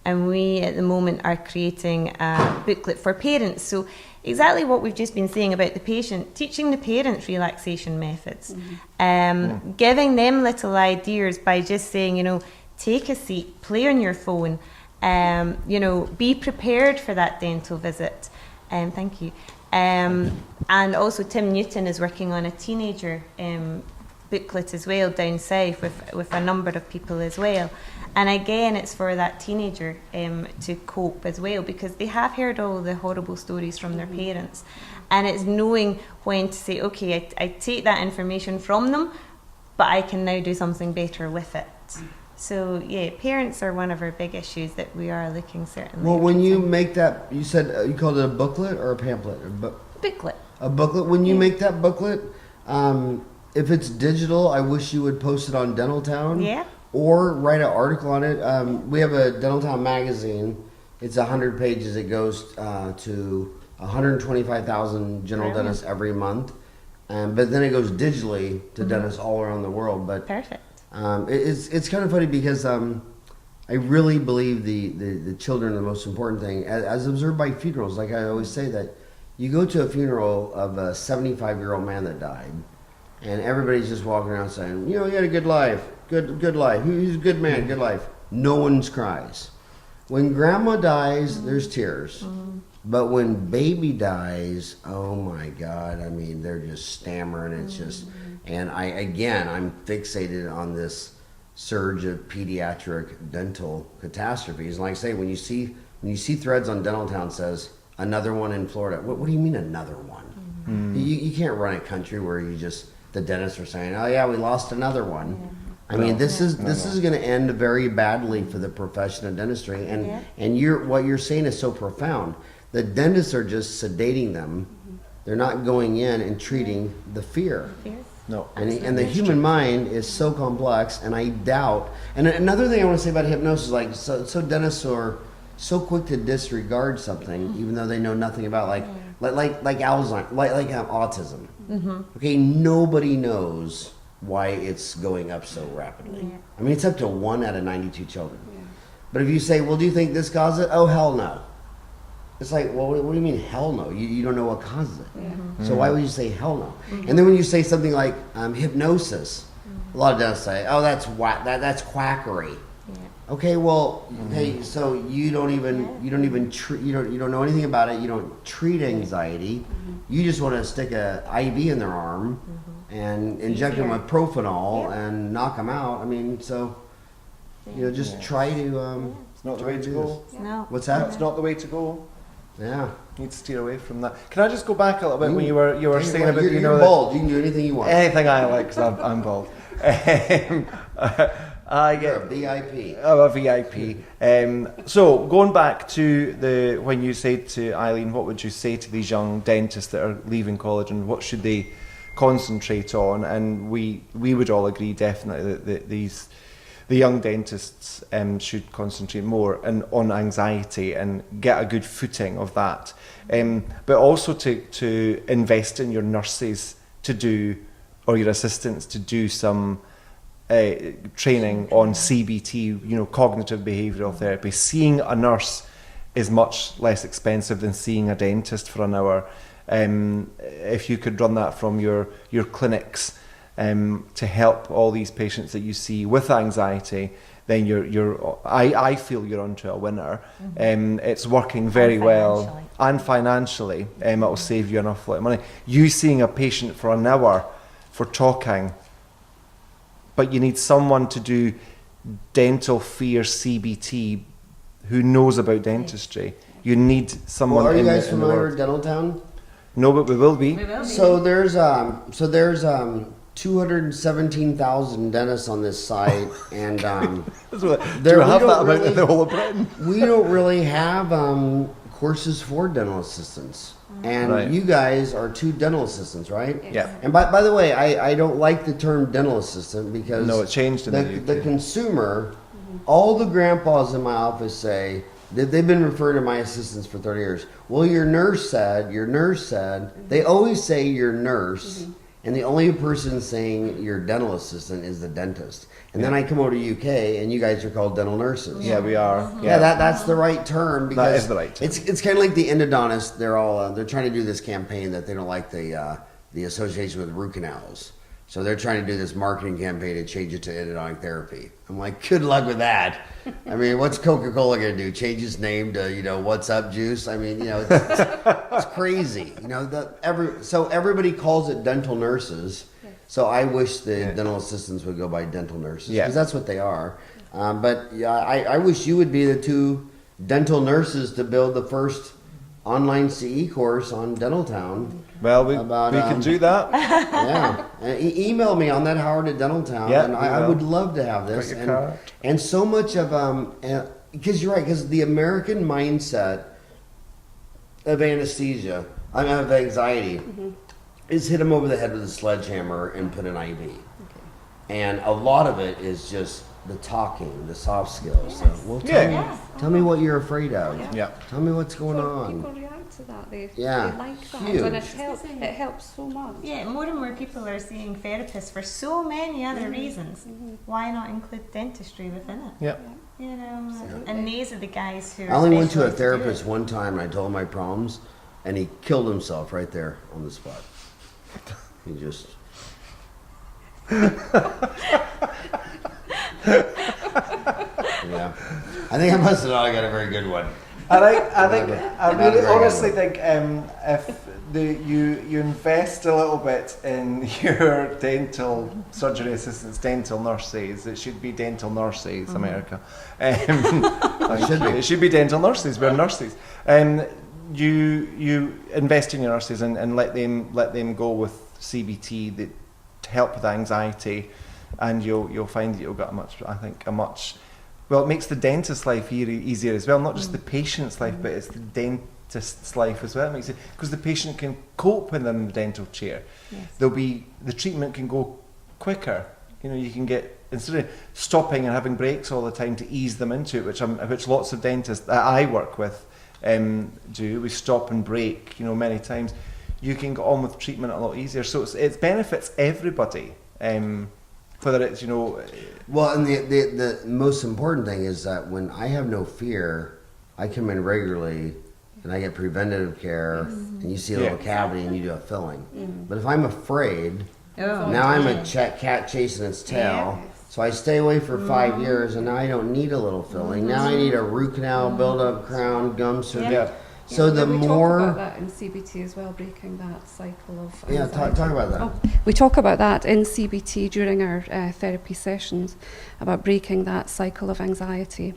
And we, at the moment, are creating a booklet for parents. So exactly what we've just been saying about the patient, teaching the parents relaxation methods, giving them little ideas by just saying, you know, take a seat, play on your phone, you know, be prepared for that dental visit. Thank you. And also Tim Newton is working on a teenager booklet as well down south with a number of people as well. And again, it's for that teenager to cope as well, because they have heard all the horrible stories from their parents. And it's knowing when to say, okay, I take that information from them, but I can now do something better with it. So yeah, parents are one of our big issues that we are looking certainly. Well, when you make that, you said you called it a booklet or a pamphlet? Booklet. A booklet. When you make that booklet, if it's digital, I wish you would post it on Dental Town. Yeah. Or write an article on it. We have a Dental Town magazine. It's 100 pages. It goes to 125,000 general dentists every month. But then it goes digitally to dentists all around the world. But Perfect. it's kind of funny because I really believe the children are the most important thing, as observed by funerals. Like I always say that you go to a funeral of a 75-year-old man that died, and everybody's just walking around saying, you know, he had a good life, good life. He's a good man, good life. No one cries. When grandma dies, there's tears. But when baby dies, oh my God, I mean, they're just stammering. It's just, and I'm fixated on this surge of pediatric dental catastrophes. And like I say, when you see threads on Dental Town says, another one in Florida, what do you mean another one? You can't run a country where the dentists are saying, oh yeah, we lost another one. I mean, this is going to end very badly for the profession of dentistry, and what you're saying is so profound. The dentists are just sedating them; they're not going in and treating the fear. No. And the human mind is so complex, and I doubt. And another thing I want to say about hypnosis, like so dentists are so quick to disregard something, even though they know nothing about like Alzheimer's, like autism. Okay, nobody knows why it's going up so rapidly. I mean, it's up to 1 out of 92 children. But if you say, well, do you think this causes it? Oh, hell no. It's like, well, what do you mean hell no? You don't know what causes it. So why would you say hell no? And then when you say something like hypnosis, a lot of dentists say, oh, that's quackery. Okay, well, hey, so you don't know anything about it. You don't treat anxiety. You just want to stick a IV in their arm and inject them with Propanol and knock them out. I mean, so just try to. It's not the way to go. No. What's that? It's not the way to go. Yeah. You need to steer away from that. Can I just go back a little bit when you were saying about you're bald. You can do anything you want. Anything I like because I'm bald. You're a VIP. I'm a VIP. So going back to when you said to Eileen, what would you say to these young dentists that are leaving college, and what should they concentrate on, and we would all agree definitely that the young dentists should concentrate more on anxiety and get a good footing of that, but also to invest in your nurses to do, or your assistants to do some training on CBT, cognitive behavioural therapy. Seeing a nurse is much less expensive than seeing a dentist for an hour. If you could run that from your clinics to help all these patients that you see with anxiety, then I feel you're onto a winner. It's working very well, and financially, it will save you an awful lot of money. You seeing a patient for an hour for talking, but you need someone to do dental fear CBT who knows about dentistry. You need someone. Well, are you guys in the familiar world. with Dental Town? No, but we will be. So there's 217,000 dentists on this site, and Do we have that about in the whole of Britain? we don't really have courses for dental assistants. And Right. you guys are 2 dental assistants, right? Yeah. And by the way, I don't like the term dental assistant because No, it changed in the UK. the consumer, all the grandpas in my office say that they've been referring to my assistants for 30 years. Well, your nurse said. They always say your nurse, and the only person saying your dental assistant is the dentist. And then I come over to UK, and you guys are called dental nurses. Yeah, we are. Yeah, that's the right term because That is the right term. It's kind of like the endodontists. They're trying to do this campaign that they don't like the association with root canals. So they're trying to do this marketing campaign to change it to endodontic therapy. I'm like, good luck with that. I mean, what's Coca-Cola going to do? Change its name to, What's Up Juice? I mean, it's crazy. So everybody calls it dental nurses. So I wish the dental assistants would go by dental nurses because that's what they are. But yeah, I wish you would be the 2 dental nurses to build the first online CE course on Dental Town. Well, we can do that. Yeah. Email me on that, Howard at Dental Town. Yeah, and we I will. would love to have this. Got your card. And so much of, because you're right, because the American mindset of anesthesia, of anxiety, is hit them over the head with a sledgehammer and put an IV. And a lot of it is just the talking, the soft skills. So, well, tell me what you're afraid of. Yeah. Tell me what's going on. People react to that. They like that. Huge. And it helps so much. Yeah, more and more people are seeing therapists for so many other reasons. Why not include dentistry within it? Yeah. And these are the guys who are I only went to a specialised do therapist it. one time and I told him my problems, and he killed himself right there on the spot. He just. Yeah. I think I must have not got a very good one. I Not really very honestly good. think if you invest a little bit in your dental surgery assistants, dental nurses, it should be dental nurses, America. It should be dental nurses. We're nurses. You invest in your nurses and let them go with CBT that to help with anxiety, and you'll find that you'll get a much. Well, it makes the dentist's life easier as well, not just the patient's life, but it's the dentist's life as well. It makes it because the patient can cope when they're in the dental chair. Yes. The treatment can go quicker. You can get, instead of stopping and having breaks all the time to ease them into it, which lots of dentists that I work with do. We stop and break, many times. You can get on with treatment a lot easier. So it benefits everybody. Whether it's, Well, and the most important thing is that when I have no fear, I come in regularly and I get preventative care, and you see a little cavity and you do a filling. But if I'm afraid, now I'm a cat chasing its tail. So I stay away for 5 years, and now I don't need a little filling. Now I need a root canal, build up crown, gum surgery. Yeah. So the we more talk about that in CBT as well, breaking that cycle of anxiety. talk about that. We talk about that in CBT during our therapy sessions, about breaking that cycle of anxiety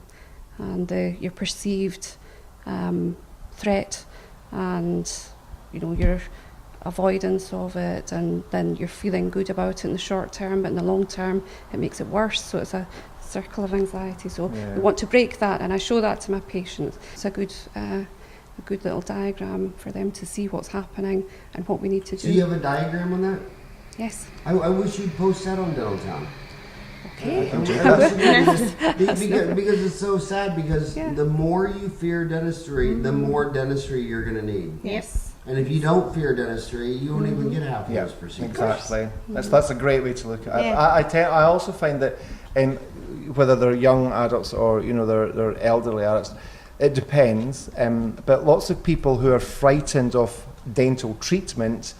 and your perceived threat and your avoidance of it, and then you're feeling good about it in the short term, but in the long term it makes it worse. So it's a circle of anxiety. So we want to break that, and I show that to my patients. It's a good little diagram for them to see what's happening and what we need to do. Do you have a diagram on that? Yes. I wish you'd post that on Dental Town. Okay. Because it's so sad, because Yeah. the more you fear dentistry, the more dentistry you're going to need. Yes. And if you don't fear dentistry, you won't even get half of Yeah, those procedures. exactly. That's a great way to look at it. Yeah. I also find that whether they're young adults or they're elderly adults, it depends. But lots of people who are frightened of dental treatment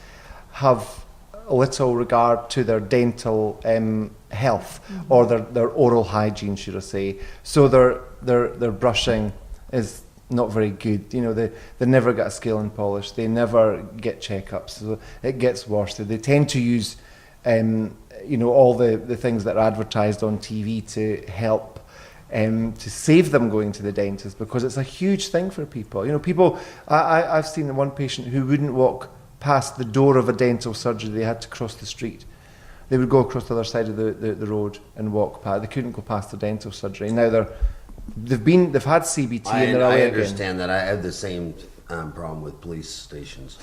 have little regard to their dental health or their oral hygiene, should I say. So their brushing is not very good. They never get a scale and polish. They never get checkups. So it gets worse. They tend to use all the things that are advertised on TV to help to save them going to the dentist, because it's a huge thing for people. I've seen one patient who wouldn't walk past the door of a dental surgery. They had to cross the street. They would go across the other side of the road and walk past. They couldn't go past the dental surgery. Now they've had CBT and they're away I again. understand that. I have the same problem with police stations.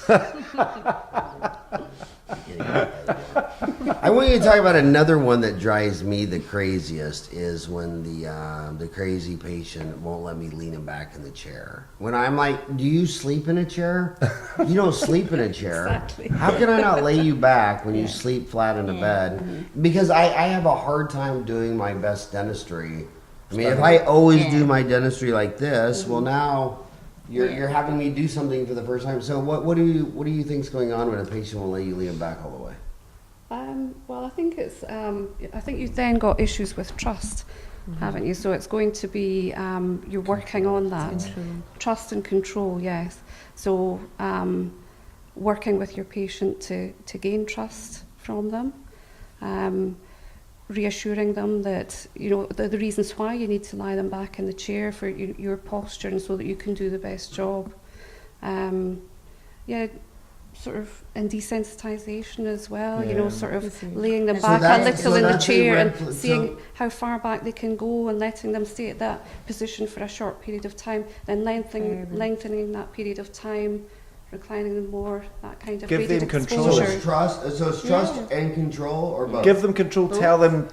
I want you to talk about another one that drives me the craziest, is when the crazy patient won't let me lean him back in the chair. When I'm like, do you sleep in a chair? You don't sleep in a chair. Exactly. How can I not lay you back when you sleep flat in a bed? Because I have a hard time doing my best dentistry. I mean, if I always do my dentistry like this, well, now you're having me do something for the first time. So what do you think's going on when a patient will let you lean them back all the way? Well, I think it's. I think you've then got issues with trust, haven't you? So it's going to be you're working on that trust and control. Yes. So working with your patient to gain trust from them. Reassuring them that the reasons why you need to lie them back in the chair for your posture, and so that you can do the best job. Sort of, and desensitization as well. Sort of laying them back a little in the chair and seeing how far back they can go, and letting them stay at that position for a short period of time, then lengthening that period of time, reclining them more, that kind of Give graded them control. exposure. So it's trust and control, or both? Give them control. Tell them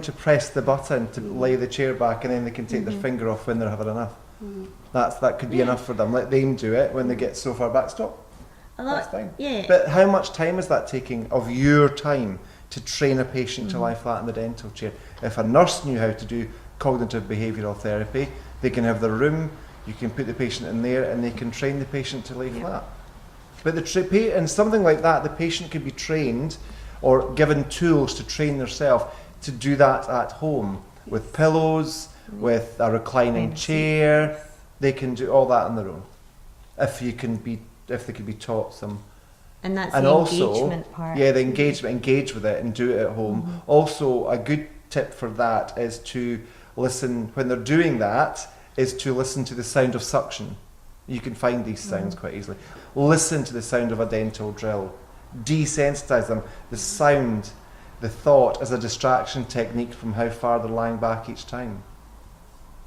to press the button to lay the chair back, and then they can take their finger off when they're having enough. That could be enough for them. Let them do it when they get so far back. Stop. That's fine. Yeah. But how much time is that taking of your time to train a patient to lie flat in the dental chair? If a nurse knew how to do cognitive behavioural therapy, they can have their room. You can put the patient in there, and they can train the patient to lay flat. But and something like that, the patient can be trained or given tools to train themselves to do that at home with pillows, with a reclining chair. They can do all that on their own if they can be taught some. And that's And the also, engagement part. yeah, the engage with it and do it at home. Also, a good tip for that is to listen when they're doing that. Is to listen to the sound of suction. You can find these sounds quite easily. Listen to the sound of a dental drill. Desensitize them. The sound, the thought is a distraction technique from how far they're lying back each time.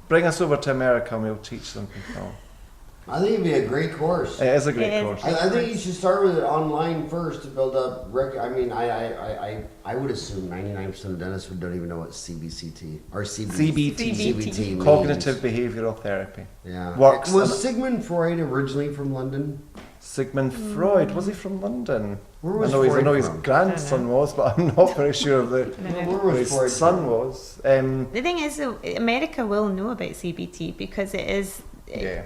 Bring us over to America and we'll teach them people. I think it'd be a great course. It is a great course. I think you should start with it online first to build up. I mean, I would assume 99% of dentists don't even know what CBCT or CBT means. Cognitive behavioural therapy. Yeah. Works. Was Sigmund Freud originally from London? Sigmund Freud, was he from London? Where was I know Freud his from? grandson was, but I'm not very sure of Where was Freud his son from? was. The thing is, America will know about CBT because it is. Yeah.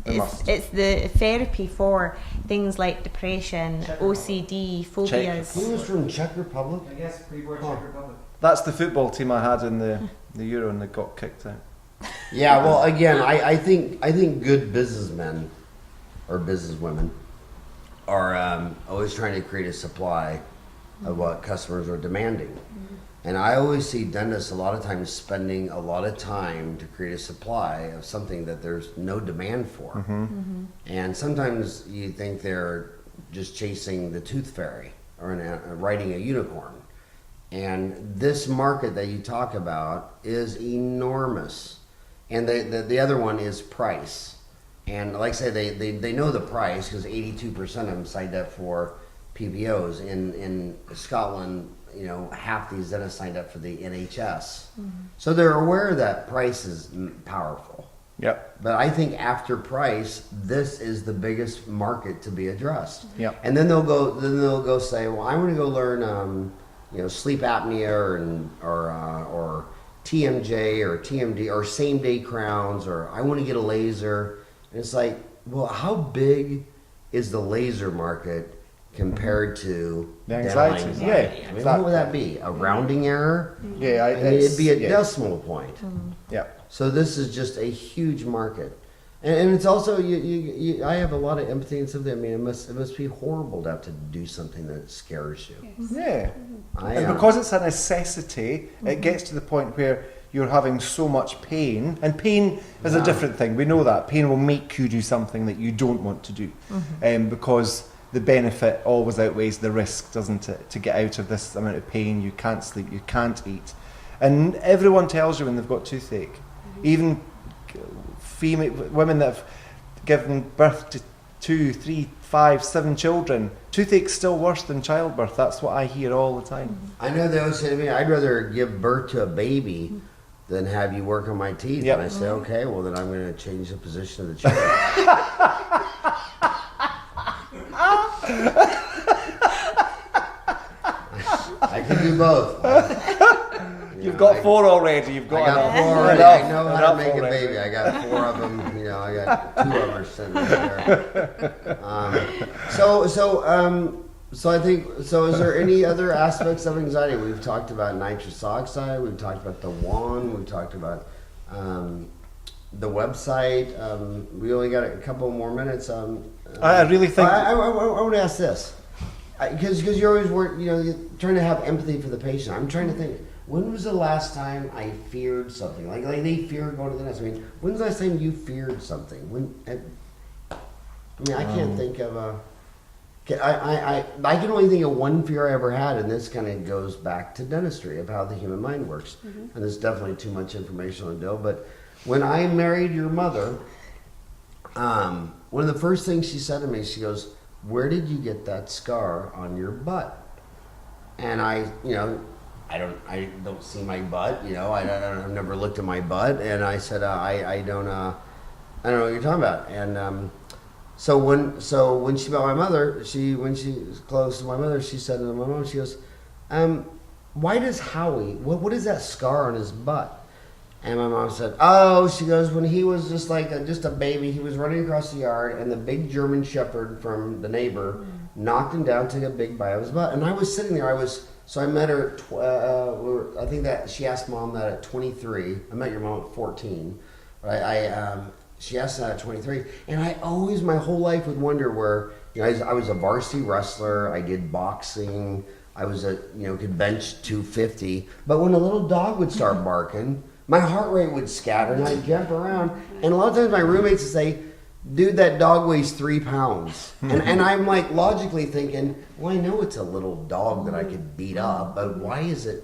They must. It's the therapy for things like depression, OCD, phobias. He was from Czech Republic? I guess pre-war Czech Republic. That's the football team I had in the Euro and they got kicked out. Yeah, well, again, I think good businessmen or businesswomen are always trying to create a supply of what customers are demanding. And I always see dentists a lot of times spending a lot of time to create a supply of something that there's no demand for. And sometimes you think they're just chasing the tooth fairy or riding a unicorn. And this market that you talk about is enormous. And the other one is price. And like I say, they know the price because 82% of them signed up for PPOs. In Scotland, you know, half these dentists signed up for the NHS. So they're aware that price is powerful. Yep. But I think after price, this is the biggest market to be addressed. Yep. And then they'll go say, well, I want to go learn, you know, sleep apnea or TMJ or TMD or same day crowns, or I want to get a laser. And it's like, well, how big is the laser market compared to The dental anxiety? Yeah, I mean, exactly. what would that be? A rounding error? Yeah, I mean, it'd be a yeah. decimal point. Yeah. So this is just a huge market, and it's also I have a lot of empathy and sympathy. I mean, it must be horrible to have to do something that scares you. Yeah. I And because it's a necessity, it gets to the point where you're having so much pain, and pain is a different thing. We know that pain will make you do something that you don't want to do, because the benefit always outweighs the risk, doesn't it? To get out of this amount of pain, you can't sleep, you can't eat, and everyone tells you when they've got toothache. Even female women that have given birth to 2, 3, 5, 7 children, toothache's still worse than childbirth. That's what I hear all the time. I know they always say to me, I'd rather give birth to a baby than have you work on my teeth. Yep. And I say, okay, well then I'm going to change the position of the chair. I can do both. You've got 4 already. You've got I got enough. 4 already. Enough. I know how Enough to make a already. baby. I got 4 of them. You know, I got 2 of them sitting there. So I think. So is there any other aspects of anxiety? We've talked about nitrous oxide. We've talked about the wand. We've talked about the website. We only got a couple more minutes. I really think. I want to ask this, because you're always you're trying to have empathy for the patient. I'm trying to think. When was the last time I feared something? Like they fear going to the dentist. I mean, when's the last time you feared something? I can't think of a. I can only think of one fear I ever had, and this kind of goes back to dentistry of how the human mind works. And there's definitely too much information on Dill. But when I married your mother, one of the first things she said to me, she goes, "Where did you get that scar on your butt?" And I don't see my butt, I've never looked at my butt, and I said, I don't know what you're talking about. And so when she met my mother, when she was close to my mother, she said to my mom, she goes, why does Howie, what is that scar on his butt? And my mom said, oh, she goes, when he was just a baby, he was running across the yard, and the big German Shepherd from the neighbor knocked him down, took a big bite of his butt. And I was sitting there, so I met her, I think that she asked Mom that at 23. I met your mom at 14. But she asked that at 23. And I always, my whole life, would wonder where, I was a varsity wrestler. I did boxing. I was could bench 250. But when a little dog would start barking, my heart rate would scatter and I'd jump around. And a lot of times my roommates would say, dude, that dog weighs 3 pounds. And I'm logically thinking, well, I know it's a little dog that I could beat up, but why does it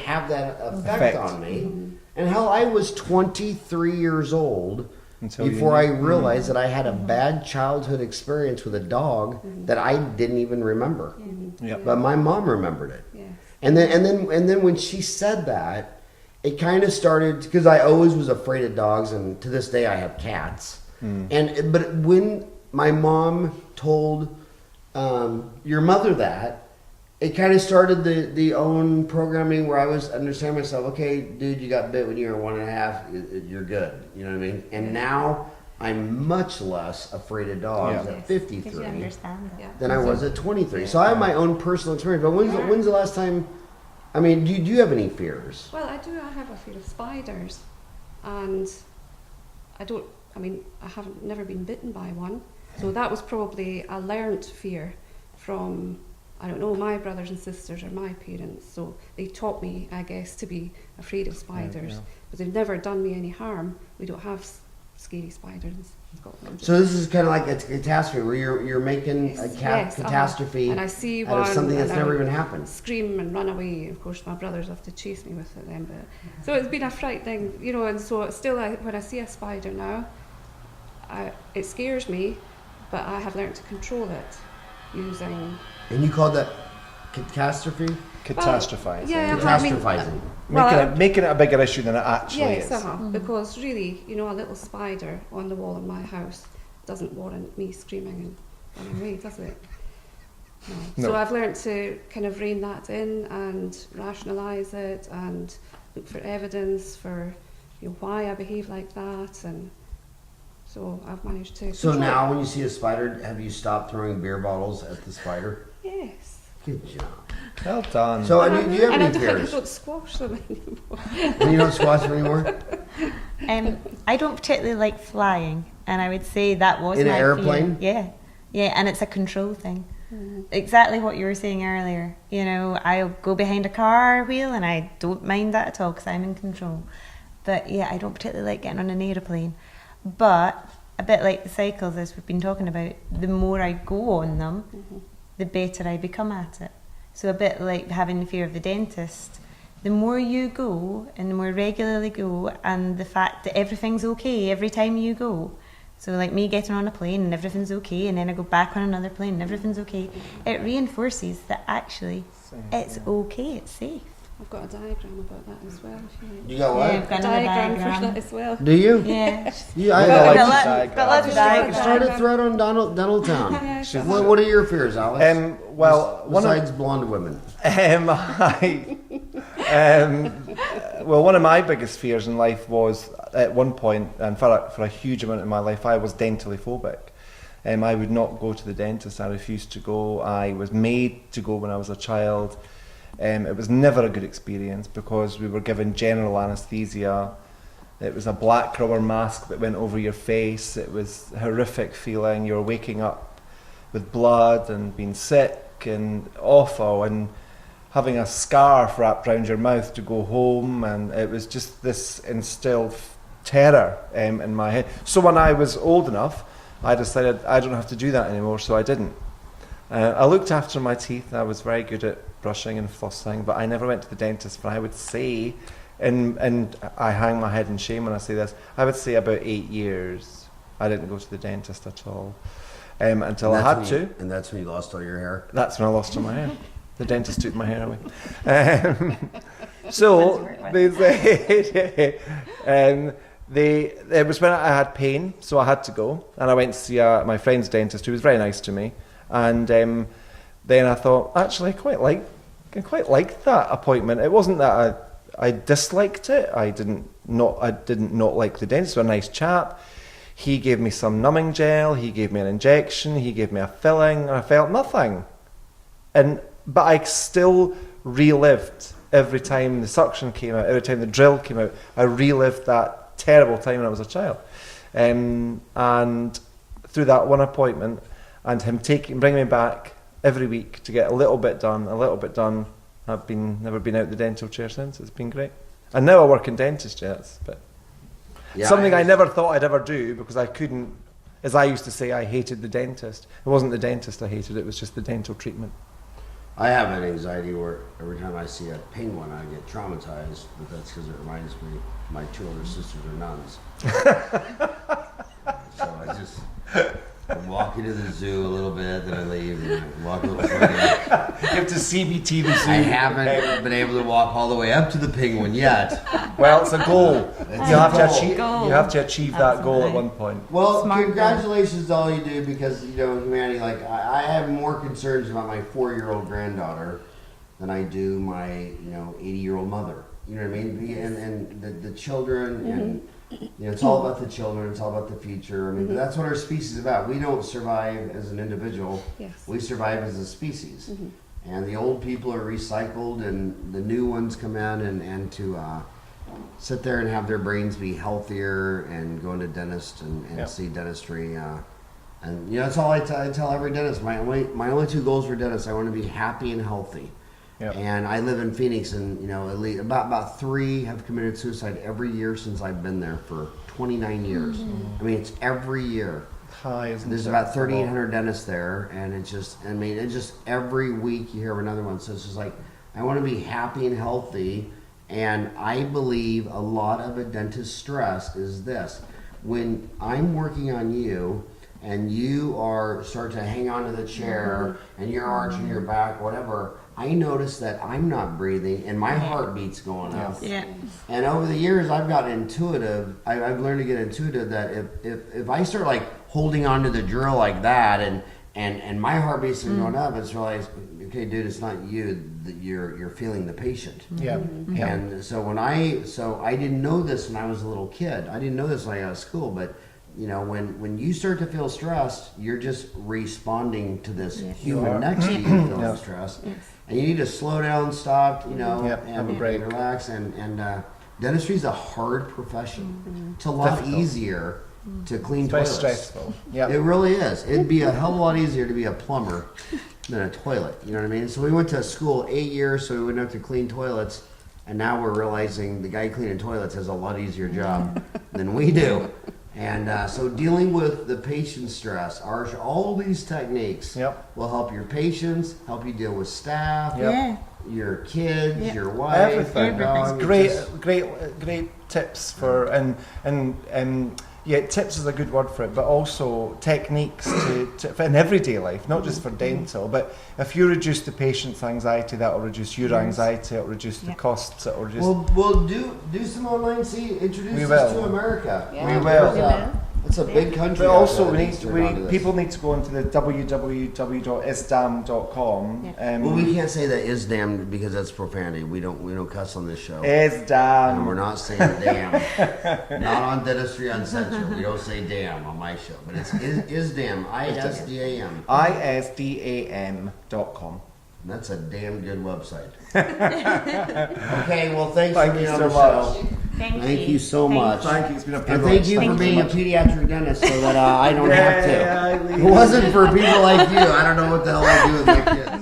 have that effect on me? And hell, I was 23 years old before I realized that I had a bad childhood experience with a dog that I didn't even remember. Yep. But my mom remembered it. Yes. And then when she said that, it kind of started, because I always was afraid of dogs, and to this day I have cats. But when my mom told your mother that, it kind of started the own programming where I was understanding myself. Okay, dude, you got bit when you were 1.5. You're good. You know what I mean? And now I'm much less afraid of dogs at 53 Because you understand that. than I was at 23. So I have my own personal experience. But when's the last time? I mean, do you have any fears? Well, I do. I have a fear of spiders, and I haven't never been bitten by one. So that was probably a learnt fear from, I don't know, my brothers and sisters or my parents. So they taught me, I guess, to be afraid of spiders. But they've never done me any harm. We don't have scary spiders in Scotland. So this is kind of like a catastrophe where you're making a catastrophe and I see out of one something that's and I never would even happened. Scream and run away. Of course, my brothers have to chase me with it then. But so it's been a frightening, and so still, when I see a spider now, it scares me, but I have learned to control it. using. And you called that catastrophe? Catastrophizing. Yeah, Catastrophizing. Making it a bigger issue than it actually yes, is. because really, a little spider on the wall in my house doesn't warrant me screaming and running away, does it? No. So I've learnt to kind of rein that in and rationalise it and look for evidence for why I behave like that, and so I've managed to. So now when you see a spider, have you stopped throwing beer bottles at the spider? Yes. Good job. Well done. So do you have and any I fears? don't squash them anymore. And you don't squash them anymore? I don't particularly like flying, and I would say that was In my an airplane? fear. Yeah, and it's a control thing. Exactly what you were saying earlier. I'll go behind a car wheel and I don't mind that at all because I'm in control. But yeah, I don't particularly like getting on an aeroplane. But a bit like the cycles, as we've been talking about, the more I go on them, the better I become at it. So a bit like having the fear of the dentist. The more you go and the more regularly go, and the fact that everything's okay every time you go. So like me getting on a plane and everything's okay, and then I go back on another plane and everything's okay. It reinforces that actually it's okay, it's safe. I've got a diagram about that as well. You got what? Yeah, I've got A another diagram for diagram. that as well. Do you? Yeah. Yeah, Got lots of diagrams. Start a thread on Dental Town. Yeah, What are your fears, Alex? Besides blonde women. One of my biggest fears in life was, at one point, and for a huge amount of my life, I was dentally phobic. I would not go to the dentist. I refused to go. I was made to go when I was a child. It was never a good experience because we were given general anaesthesia. It was a black rubber mask that went over your face. It was a horrific feeling. You were waking up with blood and being sick and awful and having a scarf wrapped around your mouth to go home, and it was just this instilled terror in my head. So when I was old enough, I decided I don't have to do that anymore, so I didn't. I looked after my teeth. I was very good at brushing and flossing, but I never went to the dentist for, I would say, and I hang my head in shame when I say this, I would say about 8 years I didn't go to the dentist at all until I had to. And that's when you lost all your hair? That's when I lost all my hair. The dentist took my hair away. So they said, it was when I had pain, so I had to go, and I went to see my friend's dentist, who was very nice to me, and then I thought, actually, I quite liked that appointment. It wasn't that I disliked it. I didn't not like the dentist. He was a nice chap. He gave me some numbing gel. He gave me an injection. He gave me a filling, and I felt nothing. But I still relived every time the suction came out, every time the drill came out. I relived that terrible time when I was a child. And through that one appointment, and him bringing me back every week to get a little bit done, I've never been out the dental chair since. It's been great. And now I work in dentistry. That's something I never thought I'd ever do, because I couldn't, as I used to say, I hated the dentist. It wasn't the dentist I hated, it was just the dental treatment. I have an anxiety where every time I see a penguin, I get traumatized, but that's because it reminds me my two older sisters are nuns. So I just walk into the zoo a little bit, then I leave, and I walk a little further. You have to CBT the zoo. I haven't been able to walk all the way up to the penguin yet. Well, it's a goal. You have to achieve that goal at one point. Well, congratulations to all you do, because humanity. Like I have more concerns about my 4-year-old granddaughter than I do my 80-year-old mother. You know what I mean? And the children and. It's all about the children. It's all about the future. I mean, that's what our species is about. We don't survive as an individual. Yes. We survive as a species. And the old people are recycled, and the new ones come in, and to sit there and have their brains be healthier and go into dentist and see dentistry. And that's all I tell every dentist. My only two goals for dentists: I want to be happy and healthy. Yep. And I live in Phoenix, and at least about 3 have committed suicide every year since I've been there for 29 years. I mean, it's every year. There's about 3,800 dentists there, and it's just every week you hear of another one. So it's just like, I want to be happy and healthy, and I believe a lot of a dentist's stress is this: when I'm working on you, and you start to hang onto the chair and you're arching your back, whatever, I notice that I'm not breathing and my heartbeat's going up. Yeah. And over the years, I've gotten intuitive. I've learned to get intuitive that if I start like holding onto the drill like that and my heartbeats are going up, it's realized, okay, dude, it's not you. That you're feeling the patient. Yeah. And so I didn't know this when I was a little kid. I didn't know this when I got out of school, but you know, when you start to feel stressed, you're just responding to this human next to you feeling stressed. Yes. And you need to slow down, stop, you know, and relax. And dentistry is a hard profession. It's a lot easier to clean toilets. Very stressful. Yeah. It really is. It'd be a hell of a lot easier to be a plumber than a toilet. You know what I mean? So we went to school 8 years so we wouldn't have to clean toilets. And now we're realizing the guy cleaning toilets has a lot easier job than we do. And so dealing with the patient stress, all these techniques will help your patients, help you deal with staff, your kids, your wife, everything. Dog. Great tips for and tips is a good word for it, but also techniques to in everyday life, not just for dental. But if you reduce the patient's anxiety, that will reduce your anxiety. It will reduce the costs. It will reduce. We'll do some online. Introduce us to America. Yeah. We will. It's a big country. But also, people need to go into the www.isdam.com. Well, we can't say that is damn because that's profanity. We don't cuss on this show. Isdam. And we're not saying damn. Not on Dentistry Uncensored. We don't say damn on my show. But it's isdam. ISDAM. ISDAM.com. That's a damn good website. Okay, well, thanks Thank for being you on so the much. show. Thank you so much. Thank you. It's been a And privilege. thank you for being a pediatric dentist so that I don't have to. Eileen. If it wasn't for people like you, I don't know what the hell I'd do with my kids.